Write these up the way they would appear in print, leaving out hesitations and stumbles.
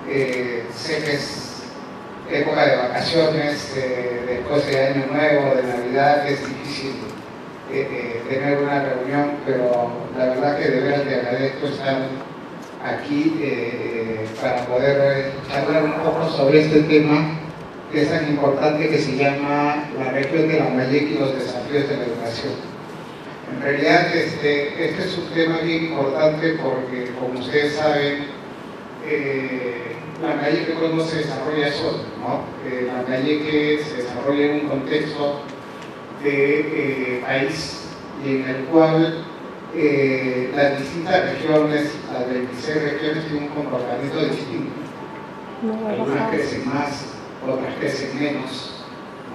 Sé que es época de vacaciones, después de Año Nuevo, de Navidad, es difícil tener una reunión, pero la verdad que de veras le agradezco estar aquí para poder charlar un poco sobre este tema que es tan importante, que se llama la región de Lambayeque y los desafíos de la educación. En realidad este es un tema bien importante porque, como ustedes saben, Lambayeque pues no se desarrolla solo, ¿no? Lambayeque se desarrolla en un contexto de país y en el cual las distintas regiones, las 26 regiones, tienen un comportamiento distinto. Algunas crecen más, otras crecen menos,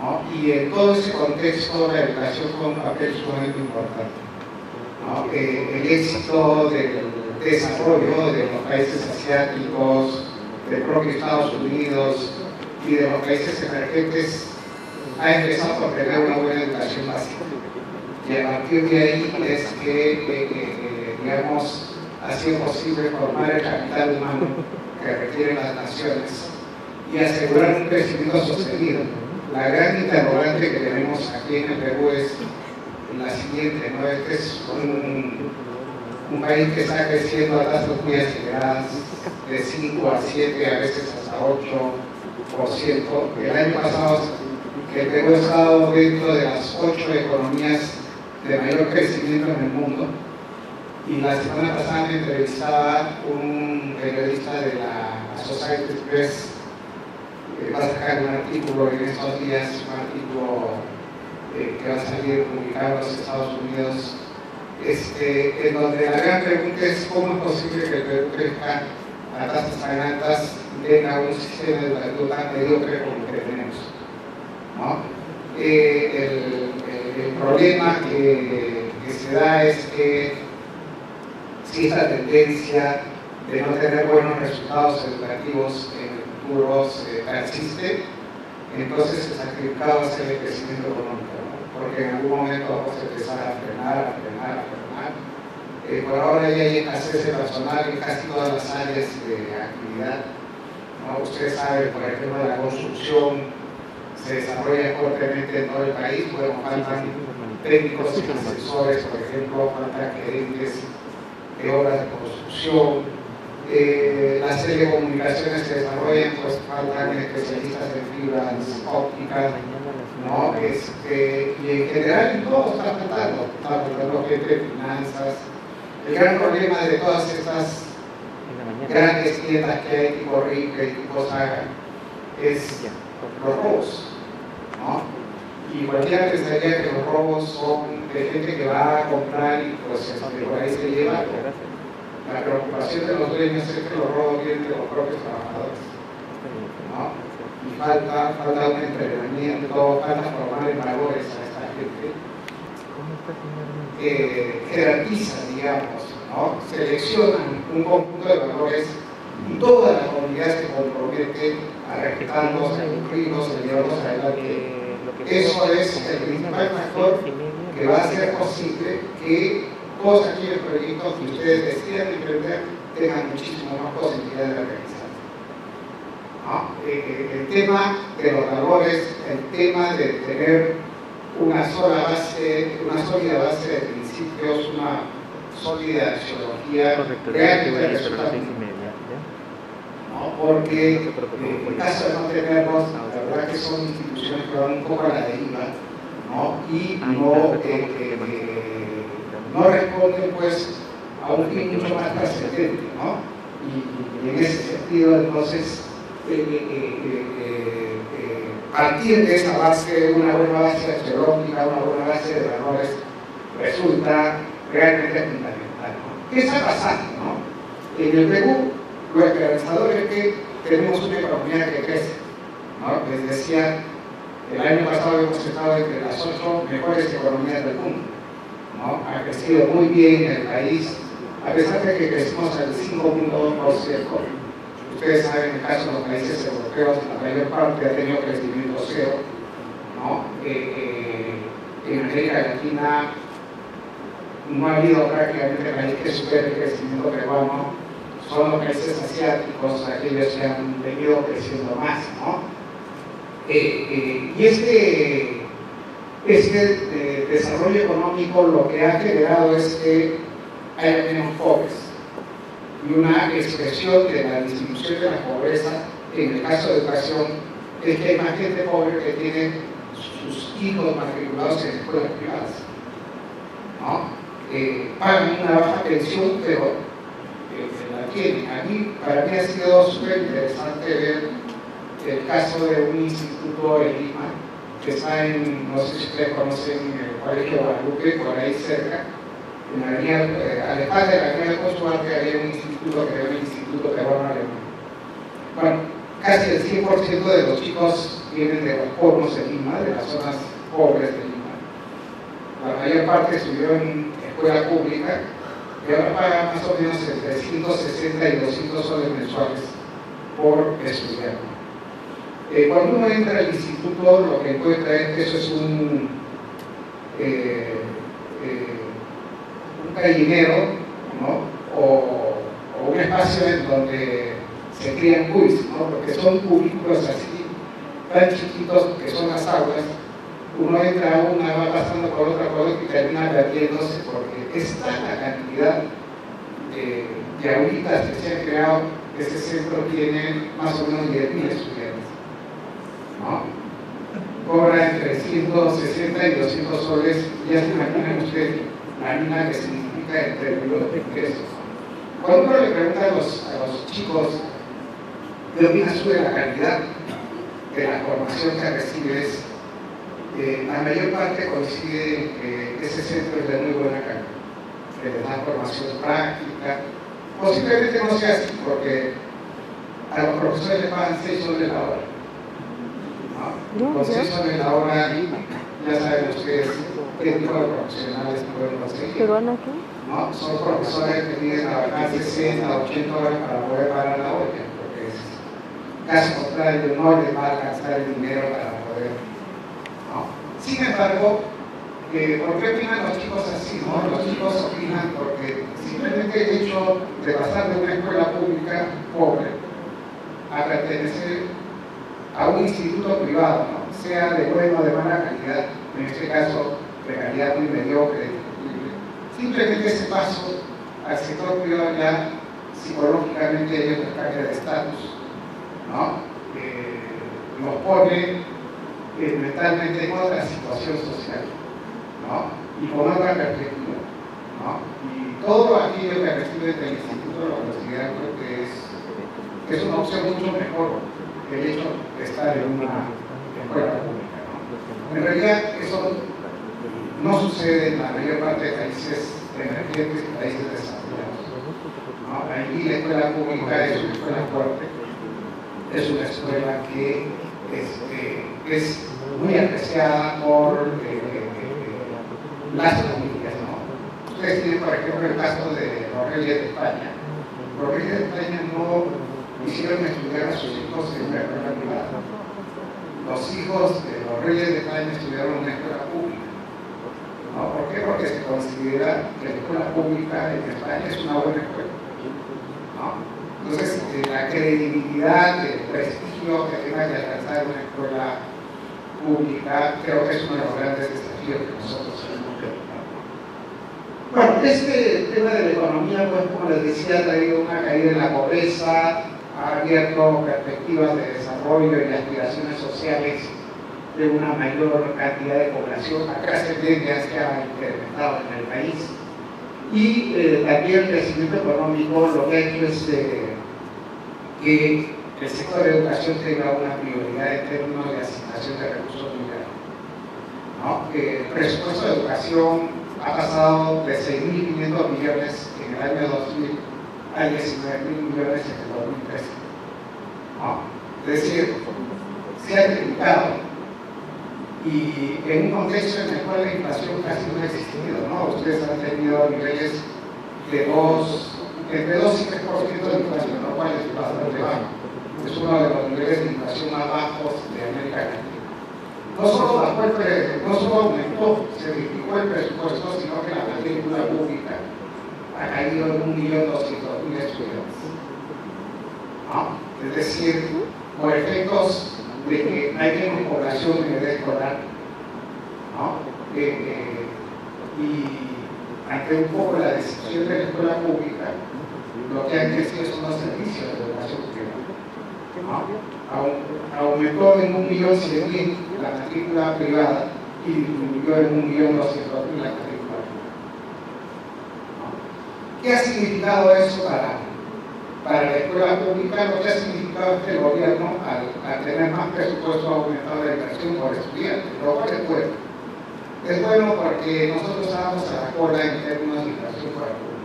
¿no? Y en todo ese contexto la educación juega un papel sumamente importante, ¿no? El éxito del desarrollo de los países asiáticos, del propio Estados Unidos y de los países emergentes ha empezado por tener una buena educación básica. Y a partir de ahí es que, digamos, ha sido posible formar el capital humano que requieren las naciones y asegurar un crecimiento sostenido. La gran interrogante que tenemos aquí en el Perú es la siguiente, ¿no? Este es un país que está creciendo a tasas muy aceleradas, de 5 a 7, a veces hasta 8%. El año pasado el Perú ha estado dentro de las 8 economías de mayor crecimiento en el mundo, y la semana pasada me entrevistaba un periodista de la Associated Press, que va a sacar un artículo en estos días, un artículo que va a salir publicado en los Estados Unidos, en donde la gran pregunta es cómo es posible que el Perú crezca a tasas tan altas y tenga un sistema educativo tan mediocre como el que tenemos, ¿no? El problema que se da es que si esta tendencia de no tener buenos resultados educativos en el futuro persiste, entonces el sacrificado va a ser el crecimiento económico, ¿no? Porque en algún momento vamos a empezar a frenar. Por ahora ya hay escasez de personal en casi todas las áreas de actividad, ¿no? Ustedes saben, por ejemplo, la construcción se desarrolla fuertemente en todo el país. Bueno, faltan técnicos y asesores, por ejemplo, faltan gerentes de obras de construcción. Las telecomunicaciones se desarrollan, pues faltan especialistas en fibras ópticas, ¿no? Y en general en todo está faltando gente de finanzas. El gran problema de todas estas grandes tiendas que hay, tipo Rica y tipo Saga, es los robos, ¿no? Y cualquiera pensaría que los robos son de gente que va a comprar y pues por ahí se lleva. La preocupación de los dueños es que los robos vienen de los propios trabajadores, ¿no? Y falta un entrenamiento, falta formar en valores a esta gente. Jerarquizan, digamos, ¿no? Seleccionan un conjunto de valores y toda la comunidad se compromete a respetarlos, a cumplirlos, a llevarlos adelante. Eso es el principal factor que va a hacer posible que todos aquellos proyectos que ustedes decidan emprender tengan muchísimo más posibilidad de realizarse, ¿no? El tema de los valores, el tema de tener una sólida base de principios, una sólida axiología, realmente resulta ¿no? Porque en caso de no tenerlos, la verdad que son instituciones que van un poco a la deriva, ¿no? Y no responden pues a un fin mucho más trascendente, ¿no? Y en ese sentido, entonces, partir de esa base, una buena base axiológica, una buena base de valores, resulta realmente fundamental, ¿no? ¿Qué está pasando, no? En el Perú, lo esperanzador es que tenemos una economía que crece, ¿no? Les decía, el año pasado hemos estado entre las 8 mejores economías del mundo, ¿no? Ha crecido muy bien el país, a pesar de que crecimos al 5.2%. Ustedes saben, en el caso de los países europeos, la mayor parte ha tenido crecimiento cero, ¿no? En América Latina no ha habido prácticamente país que supere el crecimiento peruano. son los países asiáticos, aquellos que han venido creciendo más, ¿no? Y este desarrollo económico lo que ha generado es que haya menos pobres y una expresión de la distribución de la pobreza en el caso de educación es que hay más gente pobre que tiene sus hijos matriculados en escuelas privadas, ¿no? Pagan una baja pensión, pero la tienen. Para mí ha sido súper interesante ver el caso de un instituto en Lima que está en, no sé si ustedes conocen, el Colegio Guadalupe, por ahí cerca, en la avenida, a la espalda de la avenida Consular, que había un instituto que era el Instituto Peruano Alemán. Bueno, casi el 100% de los chicos vienen de los pueblos de Lima, de las zonas pobres de Lima. La mayor parte estudió en escuela pública y ahora paga más o menos entre 160 y 200 soles mensuales por estudiante. Cuando uno entra al instituto, lo que encuentra es que eso es un gallinero, ¿no? o un espacio en donde se crían cuis, ¿no? Porque son cubículos así, tan chiquitos que son las aulas. Uno entra a una, va pasando por otra cosa y termina perdiéndose porque es tanta la cantidad de aulitas que se han creado que ese centro tiene más o menos 10.000 estudiantes, ¿no? Cobra entre 160 y 200 soles, ya se imaginan ustedes la mina que significa en términos de ingresos. Cuando uno le pregunta a los chicos qué opinas sobre la calidad de la formación que recibes, la mayor parte coincide en que ese centro es de muy buena calidad, que les da formación práctica. Posiblemente no sea así, porque a los profesores les pagan 6 soles la hora. ¿No? Con 6 soles la hora, ya saben ustedes qué tipo de profesionales pueden conseguir. ¿Peruano aquí? ¿No? Son profesores que tienen a trabajar 60 o 80 horas para poder pagar la olla, porque es caso contrario, no les va a alcanzar el dinero para poder. ¿No? Sin embargo, ¿por qué opinan los chicos así? ¿No? Los chicos opinan porque simplemente el hecho de pasar de una escuela pública pobre a pertenecer a un instituto privado, ¿no? Sea de buena o de mala calidad, en este caso de calidad muy mediocre, simplemente ese paso al sector privado ya psicológicamente ellos les cambia de estatus, ¿no? Los pone mentalmente en otra situación social, ¿no? Y con otra perspectiva, ¿no? Y todo aquello que recibe del instituto lo consideran que es una opción mucho mejor que el hecho de estar en una escuela pública, ¿no? En realidad eso no sucede en la mayor parte de países emergentes y países desarrollados, ¿no? Allí la escuela pública es una escuela fuerte, es una escuela que es muy apreciada por las familias, ¿no? Ustedes tienen, por ejemplo, el caso de los Reyes de España. Los Reyes de España no hicieron estudiar a sus hijos en una escuela privada. Los hijos de los Reyes de España estudiaron en una escuela pública, ¿no? ¿Por qué? Porque se considera que la escuela pública en España es una buena escuela, ¿no? Entonces, la credibilidad, el prestigio que tenga que alcanzar una escuela pública, creo que es uno de los grandes desafíos que nosotros tenemos que enfrentar. Bueno, este tema de la economía, pues como les decía, ha traído una caída en la pobreza, ha abierto perspectivas de desarrollo y aspiraciones sociales de una mayor cantidad de población. La clase media se ha incrementado en el país y también el crecimiento económico lo que ha hecho es que el sector de educación tenga una prioridad en términos de asignación de recursos muy grandes, ¿no? El presupuesto de educación ha pasado de 6.500 millones en el año 2000 a 19.000 millones en el 2013, ¿no? Es decir, se ha triplicado y en un contexto en el cual la inflación casi no ha existido, ¿no? Ustedes han tenido niveles de entre 2 y 3% de inflación, lo cual es bastante bajo. Es uno de los niveles de inflación más bajos de América Latina. No solo aumentó, se duplicó el presupuesto, sino que la matrícula pública ha caído en 1.200.000 estudiantes. Es decir, por efectos de que hay menos población en edad escolar, ¿no? Y ante un poco la decisión de la escuela pública, lo que han crecido son los servicios de educación privada, ¿no? Aumentó en 1.100.000 la matrícula privada y disminuyó en 1.200.000 la matrícula pública, ¿no? ¿Qué ha significado eso para la escuela pública? Lo que ha significado es que el gobierno, al tener más presupuesto, ha aumentado la inversión por estudiante, lo cual es bueno. Es bueno porque nosotros estábamos a la cola en términos de inversión por alumno,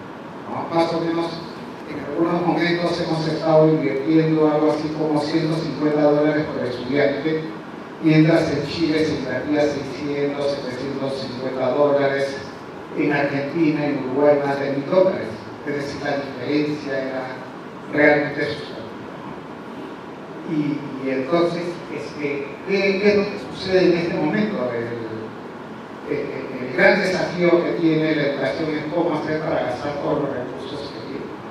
¿no? Más o menos, en algunos momentos hemos estado invirtiendo algo así como $150 por estudiante, mientras en Chile se invertía $600, $750, en Argentina, en Uruguay más de $1.000. Es decir, la diferencia era realmente sustantiva, ¿no? Y entonces, ¿qué es lo que sucede en este momento? El gran desafío que tiene la educación es cómo hacer para gastar todos los recursos que tiene, ¿no?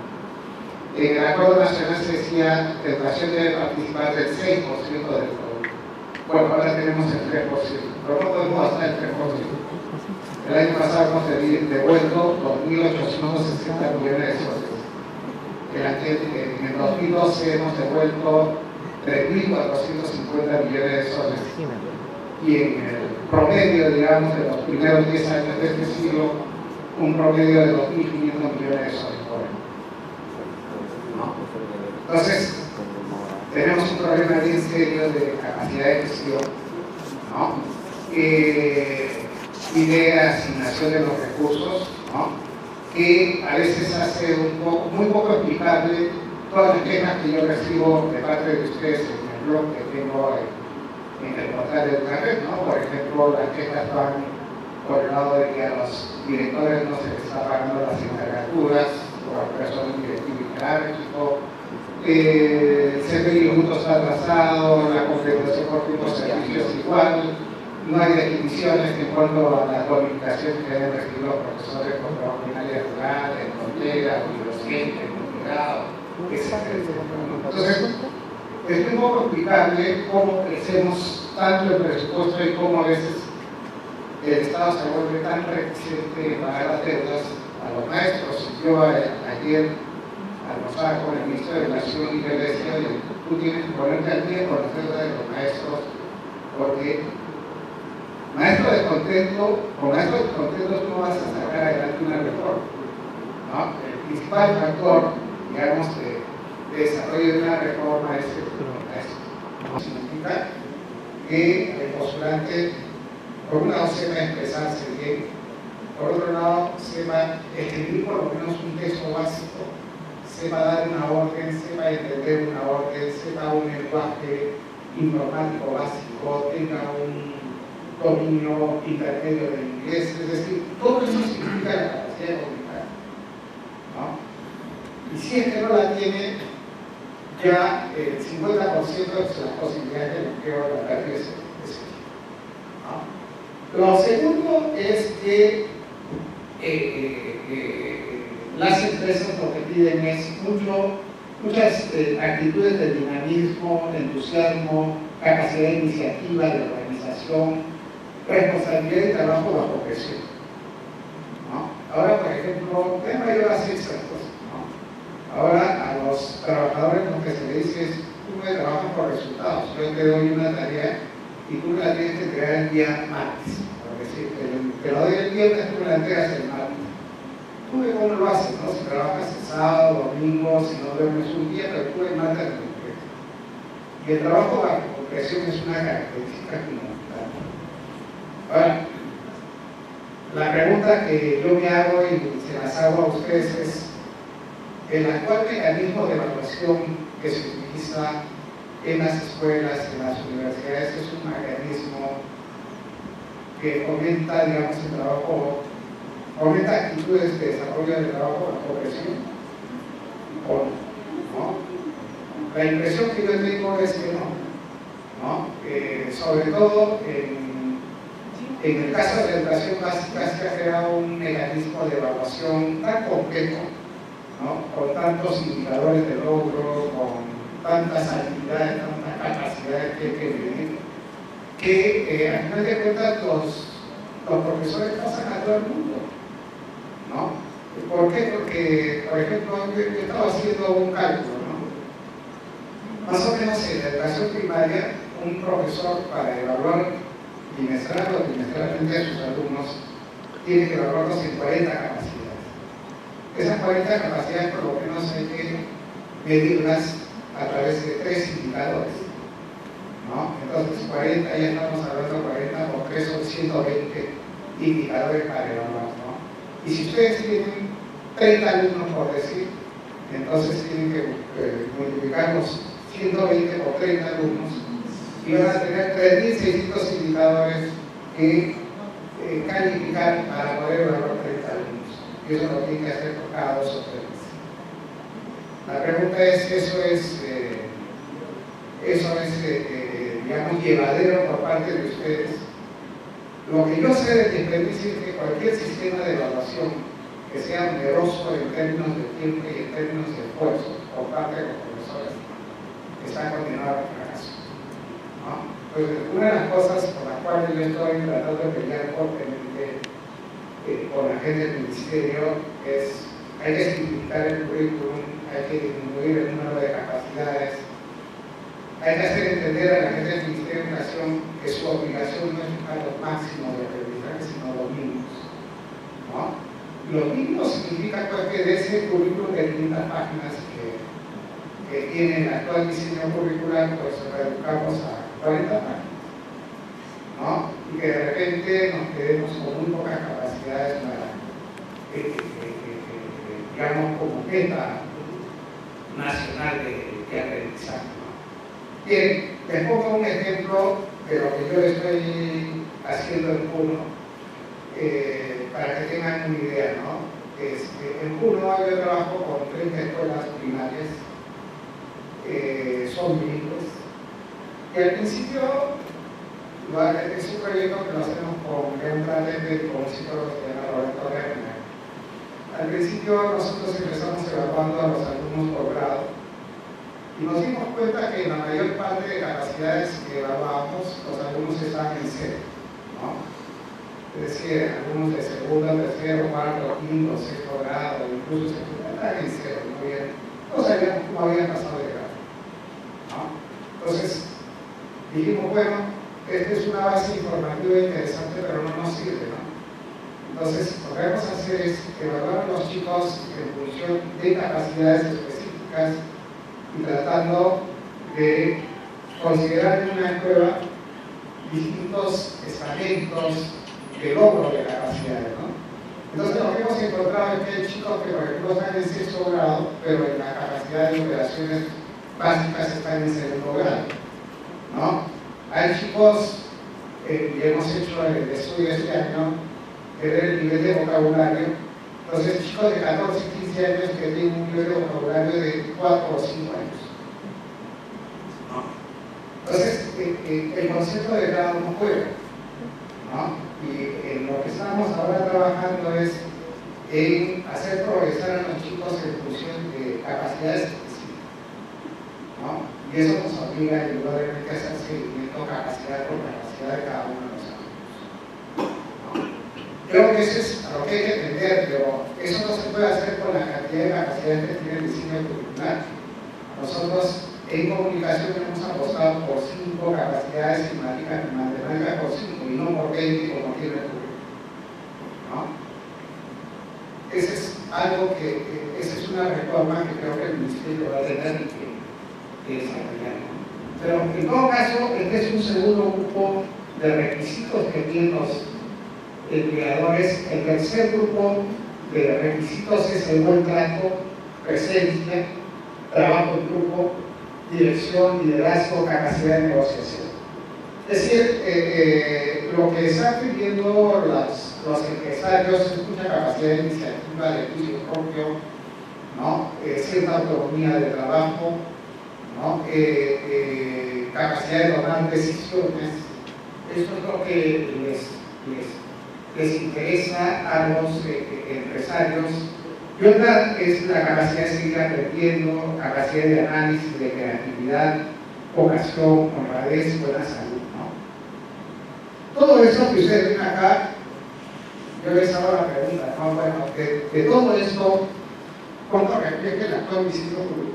En el Acuerdo Nacional se decía que la educación debe participar del 6% del producto. Bueno, ahora tenemos el 3%, pero no podemos gastar el 3%. El año pasado hemos devuelto 2.860 millones de soles. En el 2012 hemos devuelto 3.450 millones de soles. Y en el promedio, digamos, de los primeros 10 años de este siglo, un promedio de 2.500 millones de soles por año, ¿no? Entonces, tenemos un problema bien serio de capacidad de gestión, ¿no? Y de asignación de los recursos, ¿no? Que a veces hace muy poco explicable todas las quejas que yo recibo de parte de ustedes en el blog que tengo en el portal de Educarred, ¿no? Por ejemplo, las quejas van por el lado de que a los directores no se les está pagando las encargaturas, o a personas directivo y jerárquico, el CPI junto está atrasado, la compensación por tipos de servicios igual, no hay definiciones en cuanto a la cualificación que deben recibir los profesores por trabajo en área rural, en frontera, universidad, en grado, etc. Entonces, es muy poco explicable cómo crecemos tanto el presupuesto y cómo a veces el Estado se vuelve tan reticente en pagar las deudas a los maestros. Yo ayer almorzaba con el ministro de Educación y le decía, oye, tú tienes que ponerte al día con las deudas de los maestros, porque maestros descontentos tú no vas a sacar adelante una reforma, ¿no? El principal factor, digamos, de desarrollo de una reforma es el maestro. ¿No? Significa que el postulante, por un lado, sepa expresarse bien, por otro lado, sepa escribir por lo menos un texto básico, sepa dar una orden, sepa entender una orden, sepa un lenguaje informático básico, tenga un dominio intermedio del inglés, es decir, todo eso significa la capacidad de comunicar, ¿no? Y si es que no la tiene, ya el 50% de las posibilidades de bloqueo de la pérdida es ¿no? Lo segundo es que las empresas lo que piden es muchas actitudes de dinamismo, de entusiasmo, capacidad de iniciativa, de organización, responsabilidad y trabajo bajo presión, ¿no? Ahora, por ejemplo, déjame yo así exactos, ¿no? Ahora a los trabajadores lo que se les dice es, tú me trabajas por resultados, yo te doy una tarea y tú la tienes que entregar el día martes, por decir, te lo doy el viernes, tú me la entregas el martes. Tú ves cómo lo haces, ¿no? Si trabajas el sábado, domingo, si no duermes un día, pero tú el martes lo entregas. Y el trabajo bajo presión es una característica fundamental. Ahora, la pregunta que yo me hago y se las hago a ustedes es, el actual mecanismo de evaluación que se utiliza en las escuelas, en las universidades, es un mecanismo que fomenta, digamos, el trabajo, fomenta actitudes de desarrollo del trabajo bajo presión, o no. La impresión que yo tengo es que no. Sobre todo en el caso de la educación básica se ha creado un mecanismo de evaluación tan complejo, ¿no? Con tantos indicadores de logro, con tantas habilidades, tantas capacidades que hay que medir, que al final de cuentas los profesores pasan a todo el mundo, ¿no? ¿Por qué? Porque, por ejemplo, yo estaba haciendo un cálculo, ¿no? Más o menos en la educación primaria, un profesor para evaluar bimestral o trimestralmente a sus alumnos tiene que evaluarlos en 40 capacidades. Esas 40 capacidades por lo menos hay que medirlas a través de 3 indicadores, ¿no? Entonces 40, ya estamos hablando de 40 por 3 son 120 indicadores para evaluar, ¿no? Y si ustedes tienen 30 alumnos por decir, entonces tienen que multiplicar los 120 por 30 alumnos y van a tener 3.600 indicadores que calificar para poder evaluar 30 alumnos. Y eso lo tienen que hacer por cada 2 o 3 meses. La pregunta es, ¿eso es digamos, llevadero por parte de ustedes? Lo que yo sé de mi experiencia es que cualquier sistema de evaluación que sea oneroso en términos de tiempo y en términos de esfuerzo por parte de los profesores está condenado al fracaso, ¿no? Entonces, una de las cosas por las cuales yo estoy tratando de pelear fuertemente con la gente del ministerio es: hay que simplificar el currículum, hay que disminuir el número de capacidades, hay que hacer entender a la gente del Ministerio de Educación que su obligación no es buscar los máximos de aprendizaje, sino los mínimos, ¿no? Los mínimos significa pues, que de ese currículum de 500 páginas que tiene el actual diseño curricular, pues reducamos a 40 páginas, ¿no? Y que de repente nos quedemos con muy pocas capacidades para, digamos, como meta nacional de aprendizaje, ¿no? Bien, les pongo un ejemplo de lo que yo estoy haciendo en Puno, para que tengan una idea, ¿no? En Puno yo trabajo con 30 escuelas primarias, son bilingües, y al principio es un proyecto que lo hacemos con León Tralete y con un psicólogo que se llama Roberto Lerner. Al principio nosotros empezamos evaluando a los alumnos por grado y nos dimos cuenta que en la mayor parte de capacidades que evaluábamos los alumnos estaban en cero, ¿no? Es decir, algunos de segundo, tercero, cuarto, quinto, sexto grado, incluso secundaria, estaban en cero, no sabíamos cómo habían pasado de grado, ¿no? Entonces dijimos, bueno, esta es una base informativa interesante, pero no nos sirve, ¿no? Entonces, lo que vamos a hacer es evaluar a los chicos en función de capacidades específicas y tratando de considerar en una prueba distintos estamentos de logro de capacidades, ¿no? Entonces, lo que hemos encontrado es que hay chicos que, por ejemplo, están en sexto grado, pero en la capacidad de operaciones básicas están en segundo grado, ¿no? Hay chicos, y hemos hecho el estudio este año, que ver el nivel de vocabulario. Entonces, chicos de 14 y 15 años que tienen un nivel de vocabulario de 4 o 5 años, ¿no? Entonces, el concepto de grado no juega, ¿no? Y en lo que estamos ahora trabajando es en hacer progresar a los chicos en función de capacidades específicas, ¿no? Y eso nos obliga indudablemente a hacer seguimiento capacidad por capacidad de cada uno de los alumnos, ¿no? Creo que eso es a lo que hay que entender, pero eso no se puede hacer con la cantidad de capacidades que tiene el diseño curricular. Nosotros en comunicación hemos apostado por 5 capacidades en matemáticas por 5 y no por 20 como tiene el currículum, ¿no? Ese es algo esa es una reforma que creo que el Ministerio va a tener que desarrollar, ¿no? Pero en todo caso, este es un segundo grupo de requisitos que tienen los empleadores. El tercer grupo de requisitos es el buen trato, presencia, trabajo en grupo, dirección, liderazgo, capacidad de negociación. Es decir, lo que están pidiendo los empresarios es mucha capacidad de iniciativa, de juicio propio, ¿no? Cierta autonomía de trabajo, ¿no? Capacidad de tomar decisiones. Esto es lo que les interesa a los empresarios Y otra es la capacidad de seguir aprendiendo, capacidad de análisis, de creatividad, vocación, honradez, buena salud, ¿no? Todo eso que ustedes ven acá, yo les hago la pregunta, ¿no? Bueno, de todo esto, ¿cuánto refleja el actual diseño curricular?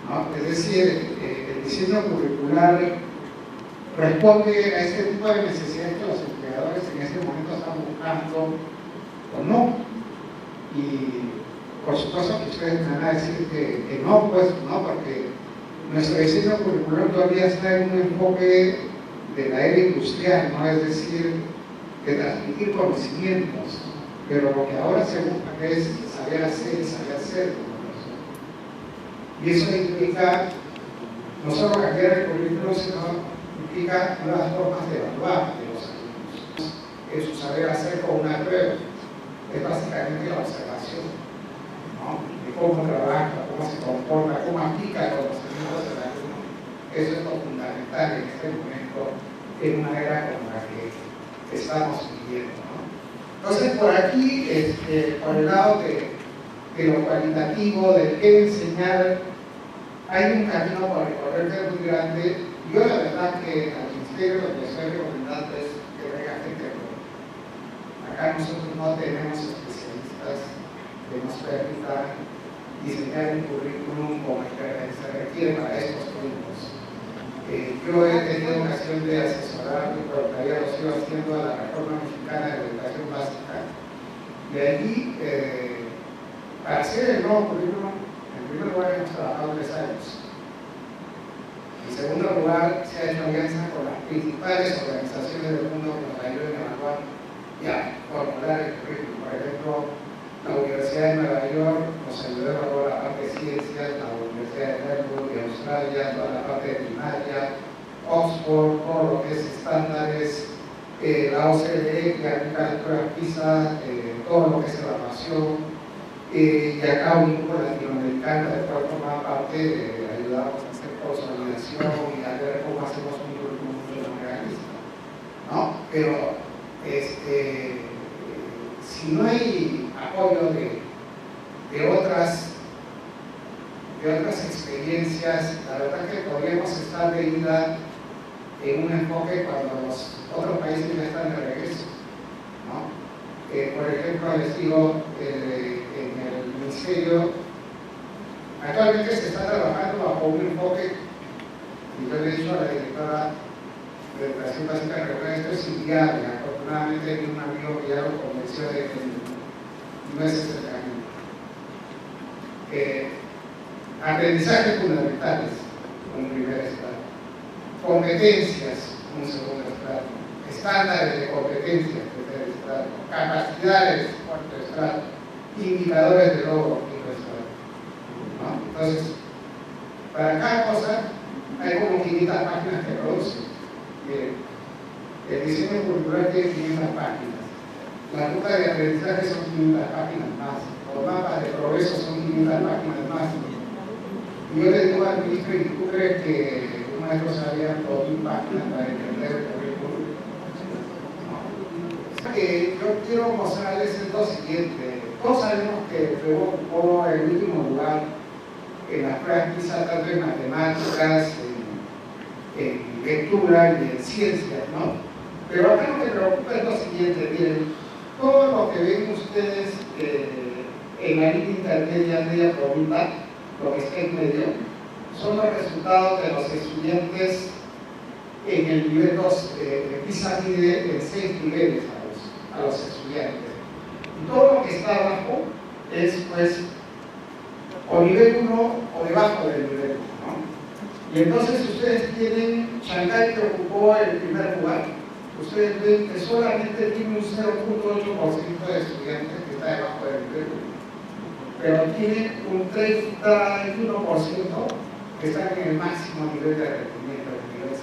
¿No? Es decir, el diseño curricular responde a este tipo de necesidades que los empleadores en este momento están buscando o no. Y por supuesto que ustedes me van a decir que no, pues no, porque nuestro diseño curricular todavía está en un enfoque de la era industrial, ¿no? Es decir, de transmitir conocimientos, pero lo que ahora se busca es saber hacer. Y eso implica no solo cambiar el currículo, sino implica nuevas formas de evaluar de los alumnos. Es su saber hacer con una prueba, es básicamente la observación, ¿no? De cómo trabaja, cómo se comporta, cómo aplica los conocimientos del alumno. Eso es lo fundamental en este momento, en una era como la que estamos viviendo, ¿no? Entonces, por aquí, por el lado de lo cualitativo, del qué enseñar, hay un camino por recorrer que es muy grande. Yo la verdad que al Ministerio lo que estoy recomendando es que venga gente nueva. Acá nosotros no tenemos especialistas que nos permitan diseñar un currículum como el que se requiere para estos tiempos. Yo he tenido ocasión de asesorar por todavía lo sigo haciendo a la Reforma Mexicana de la Educación Básica. De allí, para hacer el nuevo currículum, en primer lugar hemos trabajado 3 años. En segundo lugar, se ha hecho alianza con las principales organizaciones del mundo que nos ayuden a evaluar y a formular el currículum. Por ejemplo, la Universidad de Nueva York nos ayudó a evaluar la parte de ciencias, la Universidad de Melbourne de Australia, toda la parte de primaria, Oxford, todo lo que es estándares, la OCDE que aplica las pruebas PISA, todo lo que es evaluación. Y acá un grupo latinoamericano de cual formaba parte, ayudamos a hacer consolidación y a ver cómo hacemos un currículum mucho más realista, ¿no? Pero si no hay apoyo de otras experiencias, la verdad que podríamos estar de ida en un enfoque cuando los otros países ya están de regreso, ¿no? Por ejemplo, les digo, en el Ministerio, actualmente se está trabajando bajo un enfoque, y yo le he dicho a la directora de Educación Básica que esto es inviable. Afortunadamente hay un amigo que ya lo convenció de que no es ese el camino. Aprendizajes fundamentales, un primer estrato. Competencias, un segundo estrato. Estándares de competencias, tercer estrato. Capacidades, cuarto estrato. Indicadores de logro, quinto estrato, ¿no? Entonces, para cada cosa hay como 500 páginas que produce. Miren, el diseño curricular tiene 500 páginas. La ruta de aprendizaje son 500 páginas más. Los mapas de progreso son 500 páginas más. Y yo le digo al ministro, ¿y tú crees que un maestro sabía 2.000 páginas para entender el currículum? No. Yo quiero mostrarles es lo siguiente. Todos sabemos que Foucault ocupó el último lugar en las pruebas PISA, tanto en matemáticas, en lectura y en ciencias, ¿no? Pero acá lo que preocupa es lo siguiente, miren, todo lo que ven ustedes en la línea intermedia, media pregunta, lo que está en medio, son los resultados de los estudiantes en el nivel 2. PISA mide en 6 niveles a los estudiantes. Y todo lo que está abajo es, pues, o nivel 1 o debajo del nivel 1, ¿no? Y entonces ustedes tienen Shanghái, que ocupó el primer lugar. Ustedes ven que solamente tiene un 0.8% de estudiantes que está debajo del nivel 1, pero tiene un 31% que están en el máximo nivel de rendimiento, el nivel 6,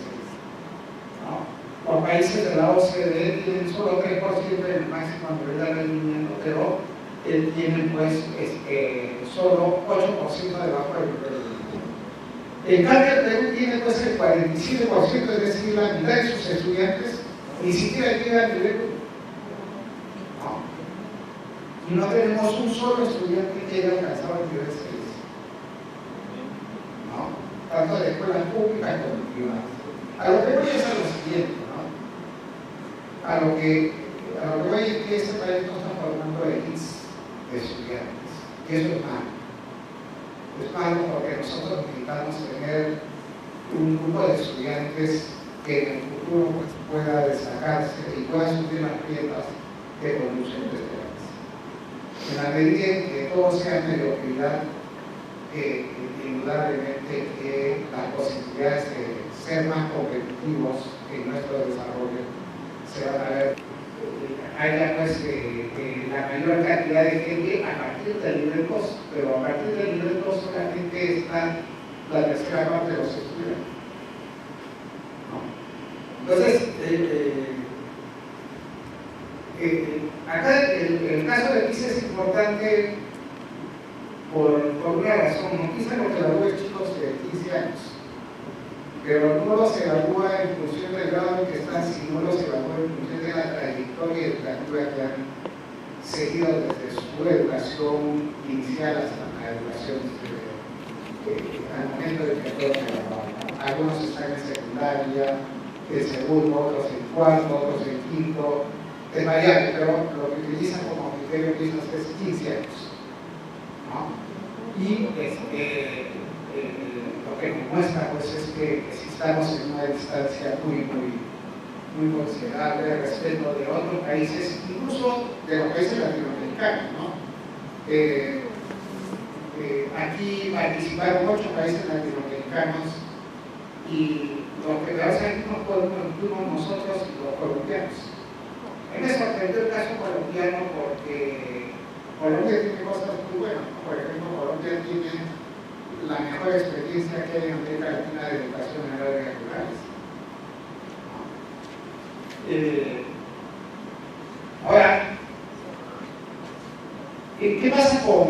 ¿no? Los países de la OCDE tienen solo 3% del máximo nivel de rendimiento, pero tienen pues solo 8% debajo del nivel de rendimiento. En cambio, el Perú tiene pues el 47%, es decir, la mitad de sus estudiantes ni siquiera llega al nivel 1. ¿No? no tenemos un solo estudiante que haya alcanzado el nivel 6, ¿no? Tanto de escuelas públicas como privadas. A lo que voy es a lo siguiente, ¿no? A lo que voy es que este país no está formando elites de estudiantes, y eso es malo. Es malo porque nosotros necesitamos tener un grupo de estudiantes que en el futuro pueda destacarse y pueda subir las grietas que conducen desde antes. En la medida en que todo sea mediocridad, indudablemente que las posibilidades de ser más competitivos en nuestro desarrollo se van a ver. Haya pues la mayor cantidad de gente a partir del nivel 2, pero a partir del nivel 2 solamente está la tercera parte de los estudiantes. Entonces, acá el caso de PISA es importante por una razón. No, PISA no evalúa chicos de 15 años, pero no los evalúa en función del grado en que están, sino los evalúa en función de la trayectoria educativa que han seguido desde su educación inicial hasta la educación al momento de que todos se evalúan. Algunos están en secundaria, en segundo, otros en cuarto, otros en quinto, es variable, pero lo que utilizan como criterio PISA es 15 años, ¿no? Y lo que nos muestra pues, es que si estamos en una distancia muy considerable respecto de otros países, incluso de los países latinoamericanos, ¿no? Aquí participaron 8 países latinoamericanos y los que peor salimos fuimos nosotros y los colombianos. A mí me sorprendió el caso colombiano porque Colombia tiene cosas muy buenas. Por ejemplo, Colombia tiene la mejor experiencia que hay en América Latina de educación en áreas rurales. Ahora, ¿qué pasa con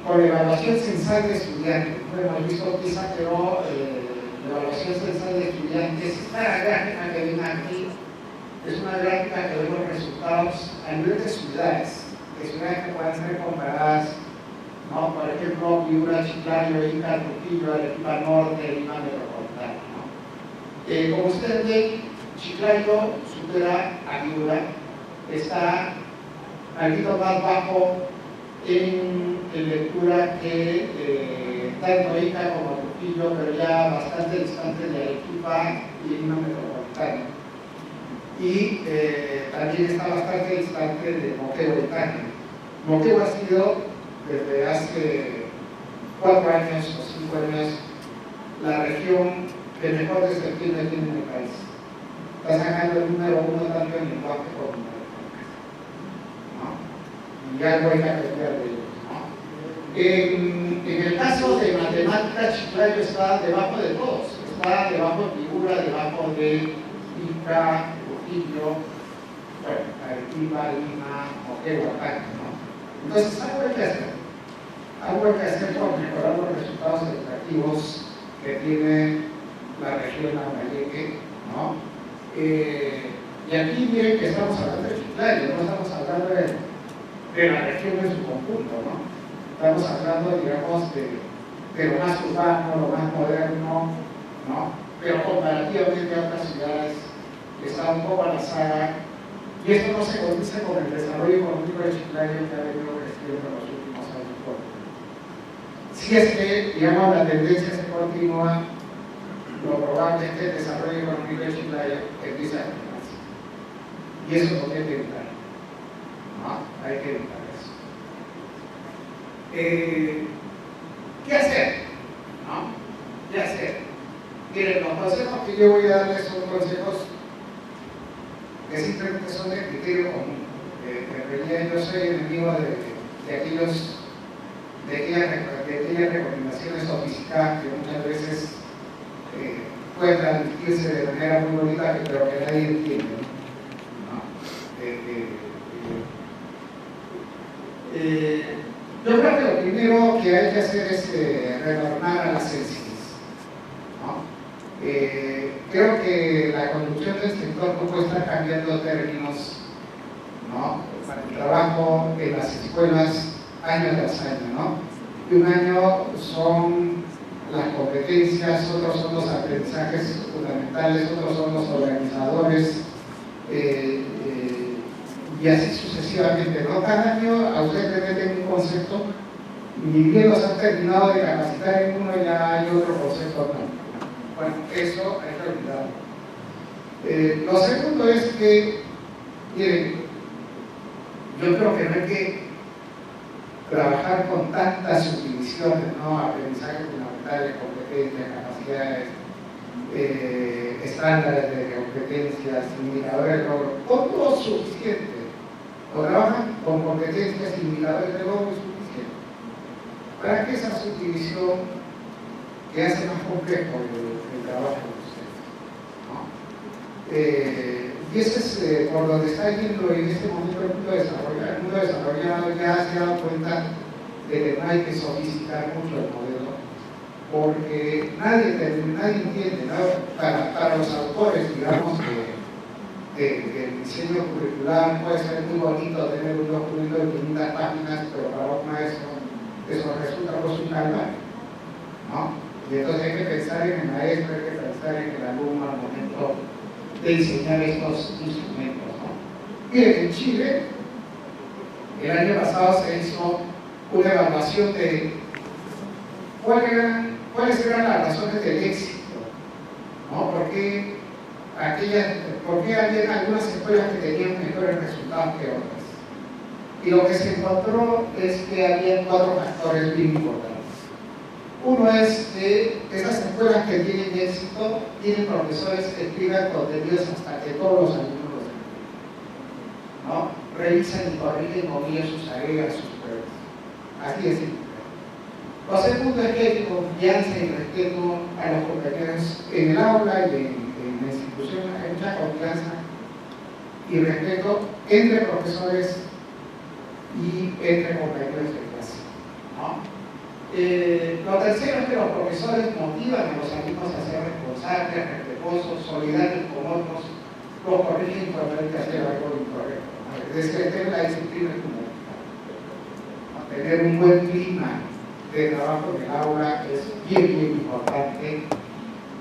la evaluación censal de estudiantes? Bueno, hemos visto PISA, pero la evaluación censal de estudiantes, esta gráfica que ven aquí, es una gráfica que vemos resultados a nivel de ciudades que pueden ser comparadas, ¿no? Por ejemplo, Piura, Chiclayo, Ica, Trujillo, Arequipa Norte, Lima Metropolitana, ¿no? Como ustedes ven, Chiclayo supera a Piura, está algo más bajo en lectura que tanto Ica como Trujillo, pero ya bastante distante de Arequipa y Lima Metropolitana. Y también está bastante distante de Moquegua y Tacna. Moquegua ha sido desde hace 4 años o 5 años la región que mejor desempeño tiene en el país. Está sacando el número 1 tanto en lenguaje como en matemáticas, ¿no? Y algo hay que aprender de ellos, ¿no? En el caso de matemáticas, Chiclayo está debajo de todos. Está debajo de Piura, debajo de Ica, Trujillo, bueno, Arequipa, Lima, Moquegua, Tacna, ¿no? Entonces, algo hay que hacer. Algo hay que hacer por mejorar los resultados educativos que tiene la región Lambayeque, ¿no? Y aquí miren que estamos hablando de Chiclayo, no estamos hablando de la región en su conjunto, ¿no? Estamos hablando, digamos, de lo más urbano, lo más moderno, ¿no? Pero comparativamente a otras ciudades está un poco avanzada, y esto no se condice con el desarrollo económico de Chiclayo que ha venido creciendo en los últimos años. Si es que, digamos, la tendencia se continúa, lo probable es que el desarrollo económico de Chiclayo empiece a detenerse. Y eso es lo que hay que evitar, ¿no? Hay que evitar eso. ¿Qué hacer? ¿No? ¿Qué hacer? Miren, los consejos que yo voy a darles son consejos que simplemente son de criterio común. En realidad yo soy enemigo de aquellas recomendaciones sofisticadas que muchas veces pueden transmitirse de manera muy bonita, pero que nadie entiende, ¿no? Yo creo que lo primero que hay que hacer es retornar a la sencillez, ¿no? Creo que la conducción del sector no puede estar cambiando términos, ¿no? el trabajo en las escuelas año tras año, ¿no? Y un año son las competencias, otros son los aprendizajes fundamentales, otros son los organizadores, y así sucesivamente, ¿no? Cada año a ustedes le meten un concepto, ni bien los han terminado de capacitar en uno, ya hay otro concepto, ¿no? Bueno, eso hay que olvidarlo. Lo segundo es que, miren, yo creo que no hay que trabajar con tantas subdivisiones, ¿no? Aprendizajes fundamentales, competencias, capacidades, estándares de competencias, indicadores de logro, todo suficiente. O trabajan con competencias, indicadores de logro suficiente. Para que esa subdivisión que hace más complejo el trabajo de ustedes, ¿no? Y ese es por donde está yendo en este momento el mundo desarrollado. El mundo desarrollado ya se ha dado cuenta de que no hay que sofisticar mucho el modelo, porque nadie entiende, ¿no? Para los autores, digamos, del diseño curricular puede ser muy bonito tener un documento de 500 páginas, pero para un maestro eso resulta pues un calvario, ¿no? Y entonces hay que pensar en el maestro, hay que pensar en el alumno al momento de diseñar estos instrumentos, ¿no? Miren, en Chile, el año pasado se hizo una evaluación de cuáles eran las razones del éxito, ¿no? ¿Por qué había algunas escuelas que tenían mejores resultados que otras? Y lo que se encontró es que había 4 factores bien importantes. Uno es que esas escuelas que tienen éxito tienen profesores que escriban contenidos hasta que todos los alumnos los entiendan, ¿no? Revisan y corrigen con ellos sus tareas, sus pruebas. Así es simple. Lo segundo es que hay confianza y respeto a los compañeros en el aula y en la institución. Hay mucha confianza y respeto entre profesores y entre compañeros de clase, ¿no? Lo tercero es que los profesores motivan a los alumnos a ser responsables, respetuosos, solidarios con otros, los corrigen cuando hay que hacer algo incorrecto, ¿no? Es decir, tener la disciplina fundamental, ¿no? Tener un buen clima de trabajo en el aula es bien importante.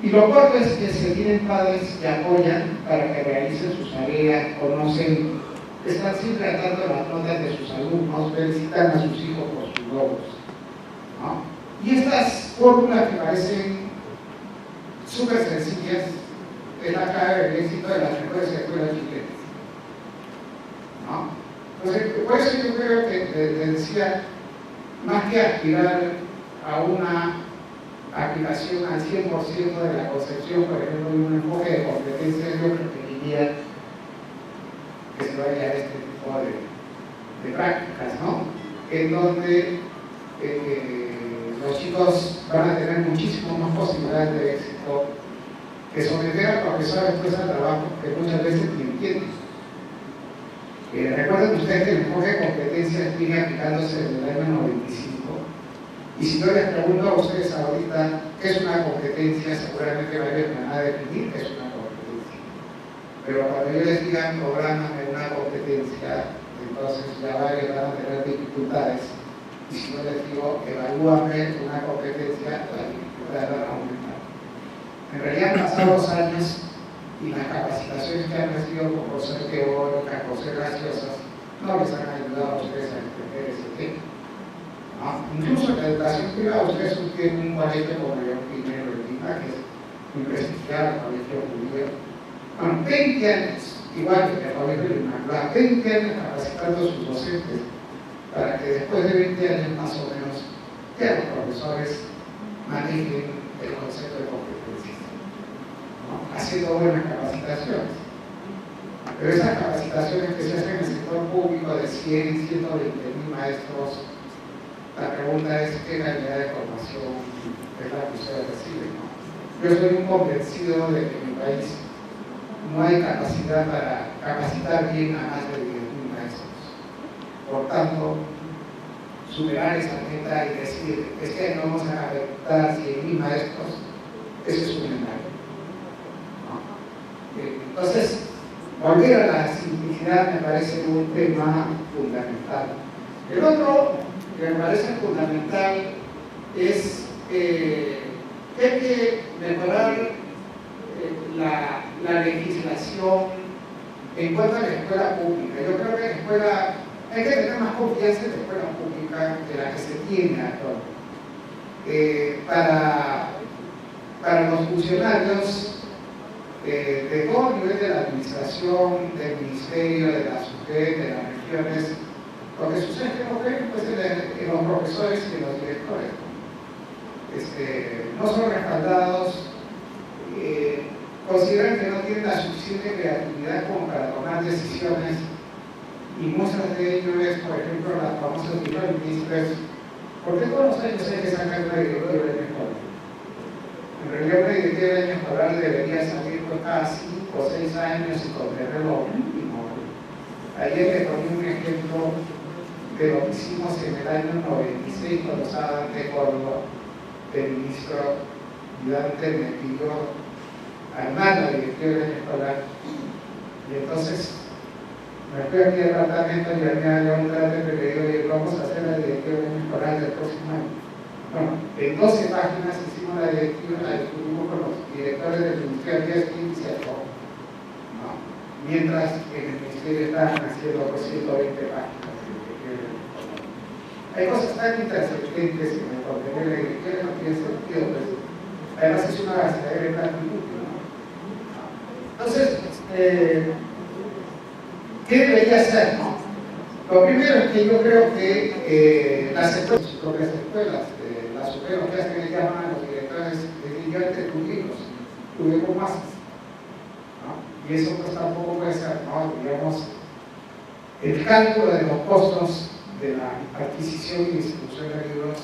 Y lo cuarto es que se tienen padres que apoyan para que realicen sus tareas, conocen, están siempre al tanto de las notas de sus alumnos, felicitan a sus hijos por sus logros, ¿no? Y estas fórmulas que parecen súper sencillas es la clave del éxito de las mejores escuelas chilenas, ¿no? Entonces, por eso yo creo que les decía, más que aspirar a una aplicación al 100% de la concepción, por ejemplo, de un enfoque de competencias, yo preferiría que se vaya a este tipo de prácticas, ¿no? En donde los chicos van a tener muchísimo más posibilidades de éxito que someter al profesor después al trabajo que muchas veces ni entienden. Recuerden ustedes que el enfoque de competencias viene aplicándose desde el año 95. Y si yo les pregunto a ustedes ahorita qué es una competencia, seguramente vayan a definir qué es una competencia. Pero cuando yo les diga prográmame una competencia, entonces ya varios van a tener dificultades. Y si yo les digo evalúame una competencia, las dificultades van a aumentar. En realidad han pasado los años y las capacitaciones que han recibido por ser teóricas, por ser graciosas, no les han ayudado a ustedes a entender ese tema. ¿No? Incluso en la educación privada, ustedes tienen un colegio como León Primero de Lima, que es muy prestigiado, el colegio judío. Bueno, 20 años, igual que el colegio de Inmaculada, 20 años capacitando a sus docentes para que después de 20 años más o menos ya los profesores manejen el concepto de competencia, ¿no? Haciendo buenas capacitaciones. Pero esas capacitaciones que se hacen en el sector público de 100, 120 mil maestros, la pregunta es qué calidad de formación es la que ustedes reciben, ¿no? Yo soy un convencido de que en mi país no hay capacidad para capacitar bien a más de 10.000 maestros. Por tanto, superar esa meta y decir, es que no vamos a capacitar 100.000 maestros, eso es un engaño, ¿no? Entonces, volver a la simplicidad diversidad me parece un tema fundamental. El otro que me parece fundamental es que hay que mejorar la legislación en cuanto a la escuela pública. Yo creo que la escuela, hay que tener más confianza en la escuela pública de la que se tiene actualmente. Para los funcionarios de todo nivel de la administración, del ministerio, de la SUTEP, de las regiones, lo que sucede es que no creen pues, en los profesores y en los directores. No son respaldados, consideran que no tienen la suficiente creatividad como para tomar decisiones, y muchas de ellos es, por ejemplo, las famosas ministers. ¿Por qué todos los años hay que sacar una directiva del año escolar? En realidad, una directiva del año escolar debería salir por cada 5 o 6 años y contener lo mínimo. Ayer les ponía un ejemplo de lo que hicimos en el año 96 cuando estaba Dante Córdoba, el ministro Dante me pidió armar la directiva del año escolar, y entonces me fui a mi departamento y llamé a León Dante y le digo, oye, vamos a hacer la directiva del año escolar del próximo año. Bueno, en 12 páginas hicimos la directiva, la discutimos con los directores del Ministerio de 10, 15 y todo, ¿no? Mientras en el Ministerio estaban haciendo 120 páginas. Hay cosas tan intrascendentes en el contenido de la directiva que no tiene sentido, pues. Además es una gastadera de plata inútil, ¿no? Entonces, ¿qué debería hacer, no? Lo primero es que yo creo que las escuelas, sus propias escuelas, las superiores que hacen, que llaman a los directores, decir, yo te tuvimos masas, ¿no? Y eso pues tampoco puede ser, ¿no? Digamos, el cálculo de los costos de la adquisición y distribución de libros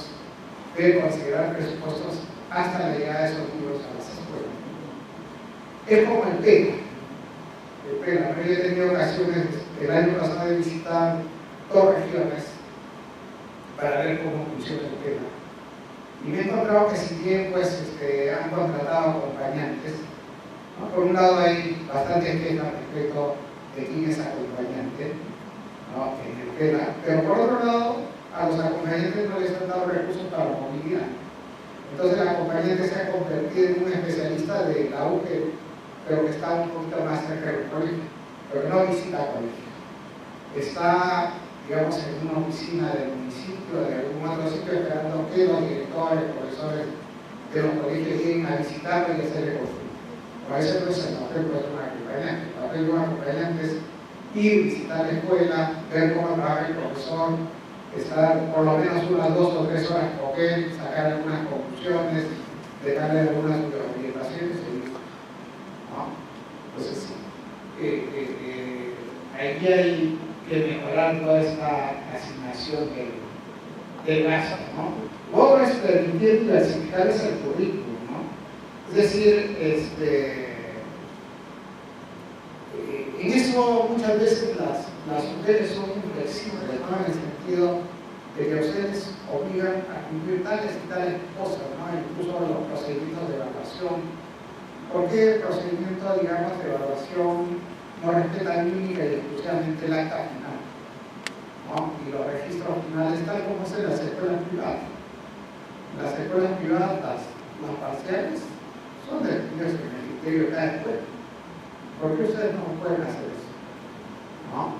debe considerar presupuestos hasta la llegada de esos libros a las escuelas. Es como el PENA. ¿No? Yo he tenido ocasiones el año pasado de visitar 2 regiones para ver cómo funciona el PENA. Y me he encontrado que si bien pues, han contratado acompañantes, ¿no? Por un lado hay bastantes quejas respecto de quién es acompañante, ¿no? En el PENA, pero por otro lado a los acompañantes no les han dado recursos para la movilidad. Entonces el acompañante se ha convertido en un especialista de la UGE, pero que está un poquito más cerca del colegio, pero que no visita el colegio. Está, digamos, en una oficina del municipio, de algún otro sitio, esperando que los directores, profesores de los colegios lleguen a visitarlo y hacerle consulta. Por eso no es el papel de un acompañante. El papel de un acompañante es ir, visitar la escuela, ver cómo trabaja el profesor, estar por lo menos unas 2 o 3 horas con él, sacar algunas conclusiones, dejarle algunas orientaciones y listo, ¿no? Entonces, aquí hay que mejorar toda esta asignación del gasto, ¿no? Otro es permitir diversificarles el currículum, ¿no? Es decir, en eso muchas veces las mujeres son inflexibles, ¿no? En el sentido de que ustedes obligan a cumplir tales y tales cosas, ¿no? Incluso los procedimientos de evaluación. ¿Por qué el procedimiento, digamos, de evaluación no respeta única y exclusivamente el acta final, ¿no? Y los registros finales, tal como es en las escuelas privadas? Las escuelas privadas, las parciales, son definidas en el criterio de cada escuela. ¿Por qué ustedes no pueden hacer eso? ¿No?